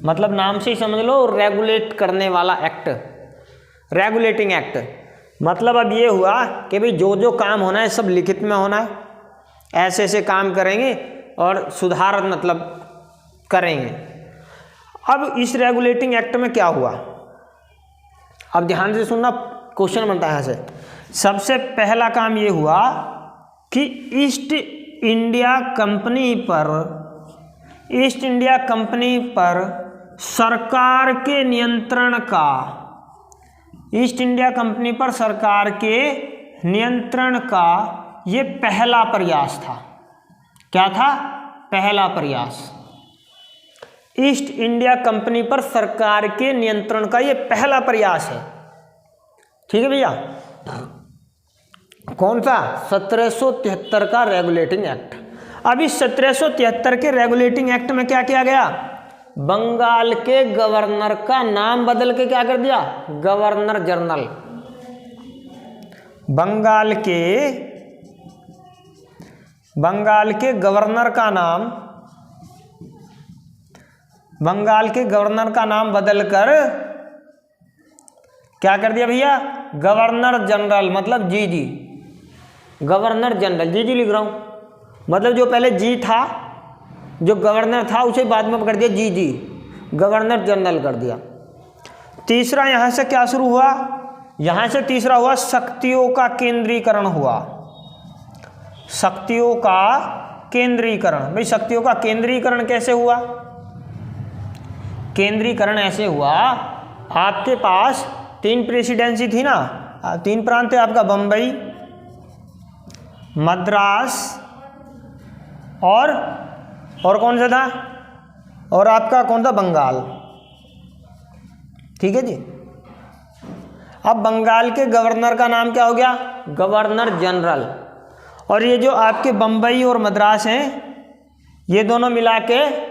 मतलब नाम से ही समझ लो, रेगुलेट करने वाला एक्ट, रेगुलेटिंग एक्ट। मतलब अब ये हुआ कि भाई जो जो काम होना है सब लिखित में होना है, ऐसे ऐसे काम करेंगे और सुधार मतलब करेंगे। अब इस रेगुलेटिंग एक्ट में क्या हुआ? अब ध्यान से सुनना, क्वेश्चन बनता है यहाँ से। सबसे पहला काम ये हुआ कि ईस्ट इंडिया कंपनी पर सरकार के नियंत्रण का, ईस्ट इंडिया कंपनी पर सरकार के नियंत्रण का ये पहला प्रयास था। क्या था? पहला प्रयास। ईस्ट इंडिया कंपनी पर सरकार के नियंत्रण का ये पहला प्रयास है। ठीक है भैया। कौन सा? 1773 का रेगुलेटिंग एक्ट। अब इस 1773 के रेगुलेटिंग एक्ट में क्या किया गया? बंगाल के गवर्नर का नाम बदल के क्या कर दिया? Governor general. बंगाल के गवर्नर का नाम बदलकर क्या कर दिया भैया? Governor general. मतलब जी, गवर्नर जनरल। जी लिख रहा हूं। मतलब जो पहले जी था, जो गवर्नर था, उसे बाद में कर दिया जी, गवर्नर जनरल कर दिया। तीसरा यहां से क्या शुरू हुआ? यहां से तीसरा हुआ शक्तियों का केंद्रीकरण हुआ। शक्तियों का केंद्रीकरण। भाई शक्तियों का केंद्रीकरण कैसे हुआ? केंद्रीकरण ऐसे हुआ, आपके पास 3 प्रेसिडेंसी थी ना, 3 प्रांत थे आपका, बंबई, मद्रास और कौन सा था? और आपका कौन था? बंगाल। ठीक है जी। अब बंगाल के गवर्नर का नाम क्या हो गया? Governor general. और ये जो आपके बंबई और मद्रास हैं, ये दोनों मिला के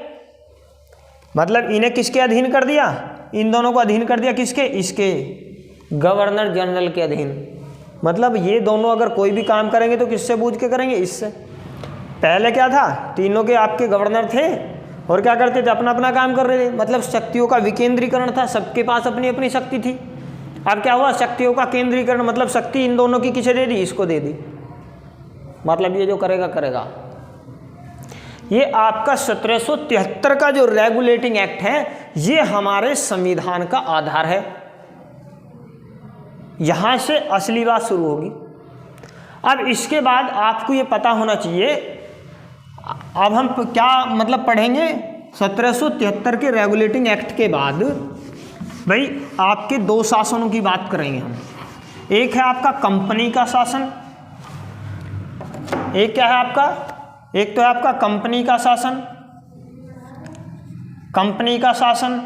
मतलब इन्हें किसके अधीन कर दिया? इन दोनों को अधीन कर दिया किसके? इसके गवर्नर जनरल के अधीन। मतलब ये दोनों अगर कोई भी काम करेंगे तो किससे पूछ के करेंगे? इससे। पहले क्या था? तीनों के आपके गवर्नर थे और क्या करते थे? अपना अपना काम कर रहे थे। मतलब शक्तियों का विकेंद्रीकरण था, सबके पास अपनी अपनी शक्ति थी। अब क्या हुआ? शक्तियों का केंद्रीकरण। मतलब शक्ति इन दोनों की किसे दे दी? इसको दे दी। मतलब ये जो करेगा करेगा। ये आपका 1773 का जो रेगुलेटिंग एक्ट है, ये हमारे संविधान का आधार है। यहां से असली बात शुरू होगी। अब इसके बाद आपको ये पता होना चाहिए, अब हम क्या मतलब पढ़ेंगे? 1773 के रेगुलेटिंग एक्ट के बाद भाई आपके 2 शासनों की बात करेंगे हम। एक है आपका कंपनी का शासन एक क्या है आपका, एक तो है आपका कंपनी का शासन, कंपनी का शासन,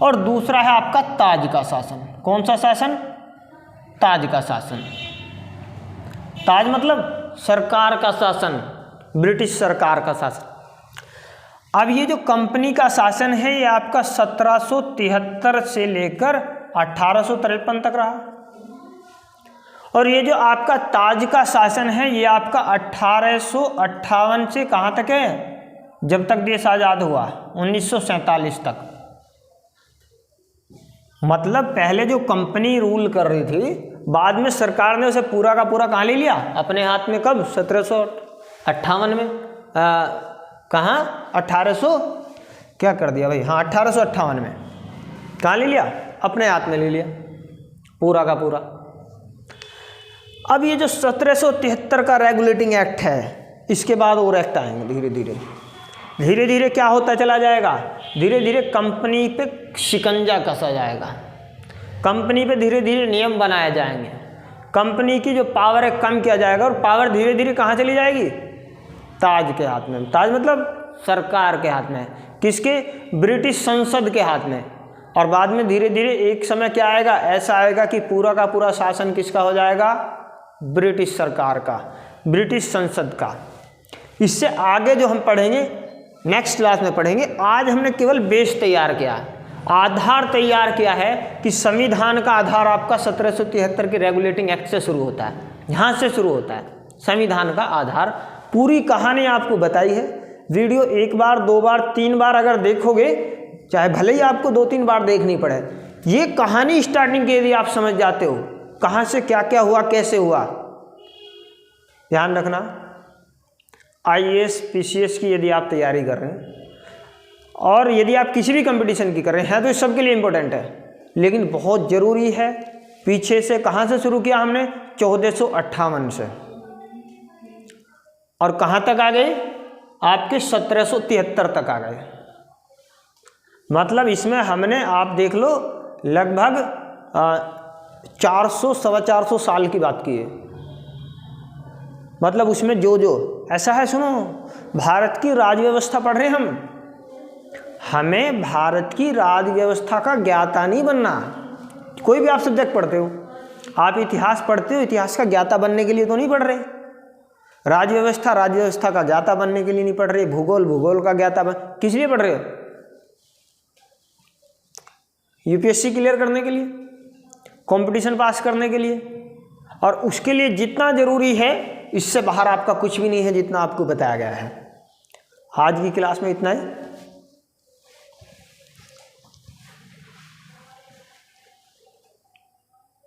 और दूसरा है आपका ताज का शासन। कौन सा शासन? ताज का शासन। ताज मतलब सरकार का शासन, ब्रिटिश सरकार का शासन। अब ये जो कंपनी का शासन है ये आपका 1773 से लेकर 1853 तक रहा, और ये जो आपका ताज का शासन है ये आपका 1858 से कहाँ तक है, जब तक देश आज़ाद हुआ 1947 तक। मतलब पहले जो कंपनी रूल कर रही थी, बाद में सरकार ने उसे पूरा का पूरा कहाँ ले लिया अपने हाथ में। कब? 1758 में। कहाँ? 1800 क्या कर दिया भाई, हाँ 1858 में कहाँ ले लिया, अपने हाथ में ले लिया पूरा का पूरा। अब ये जो 1773 का रेगुलेटिंग एक्ट है, इसके बाद और एक्ट आएंगे धीरे धीरे धीरे धीरे। क्या होता चला जाएगा, धीरे धीरे कंपनी पे शिकंजा कसा जाएगा, कंपनी पे धीरे धीरे नियम बनाए जाएंगे, कंपनी की जो पावर है कम किया जाएगा, और पावर धीरे धीरे कहाँ चली जाएगी, ताज के हाथ में। ताज मतलब सरकार के हाथ में, किसके? ब्रिटिश संसद के हाथ में। और बाद में धीरे धीरे एक समय क्या आएगा, ऐसा आएगा कि पूरा का पूरा शासन किसका हो जाएगा, ब्रिटिश सरकार का, ब्रिटिश संसद का। इससे आगे जो हम पढ़ेंगे नेक्स्ट क्लास में पढ़ेंगे। आज हमने केवल बेस तैयार किया, आधार तैयार किया है कि संविधान का आधार आपका 1773 के रेगुलेटिंग एक्ट से शुरू होता है, यहाँ से शुरू होता है संविधान का आधार। पूरी कहानी आपको बताई है। वीडियो एक बार, दो बार, तीन बार अगर देखोगे, चाहे भले ही आपको 2-3 बार देखनी पड़े, ये कहानी स्टार्टिंग के यदि आप समझ जाते हो, कहाँ से क्या क्या हुआ, कैसे हुआ, ध्यान रखना। IAS PCS की यदि आप तैयारी कर रहे हैं, और यदि आप किसी भी कंपटीशन की कर रहे हैं, तो इस सब के लिए इम्पोर्टेंट है, लेकिन बहुत ज़रूरी है। पीछे से कहाँ से शुरू किया हमने, 1458 से, और कहाँ तक आ गए, आपके 1773 तक आ गए। मतलब इसमें हमने, आप देख लो, लगभग 400-425 साल की बात की है। मतलब उसमें जो ऐसा है, सुनो, भारत की राज व्यवस्था पढ़ रहे हैं हमें भारत की राज व्यवस्था का ज्ञाता नहीं बनना। कोई भी आप सब्जेक्ट पढ़ते हो, आप इतिहास पढ़ते हो, इतिहास का ज्ञाता बनने के लिए तो नहीं पढ़ रहे। राज व्यवस्था का ज्ञाता बनने के लिए नहीं पढ़ रहे। भूगोल का ज्ञाता किस लिए पढ़ रहे हो? UPSC क्लियर करने के लिए, कंपटीशन पास करने के लिए, और उसके लिए जितना जरूरी है, इससे बाहर आपका कुछ भी नहीं है जितना आपको बताया गया है। आज की क्लास में इतना ही।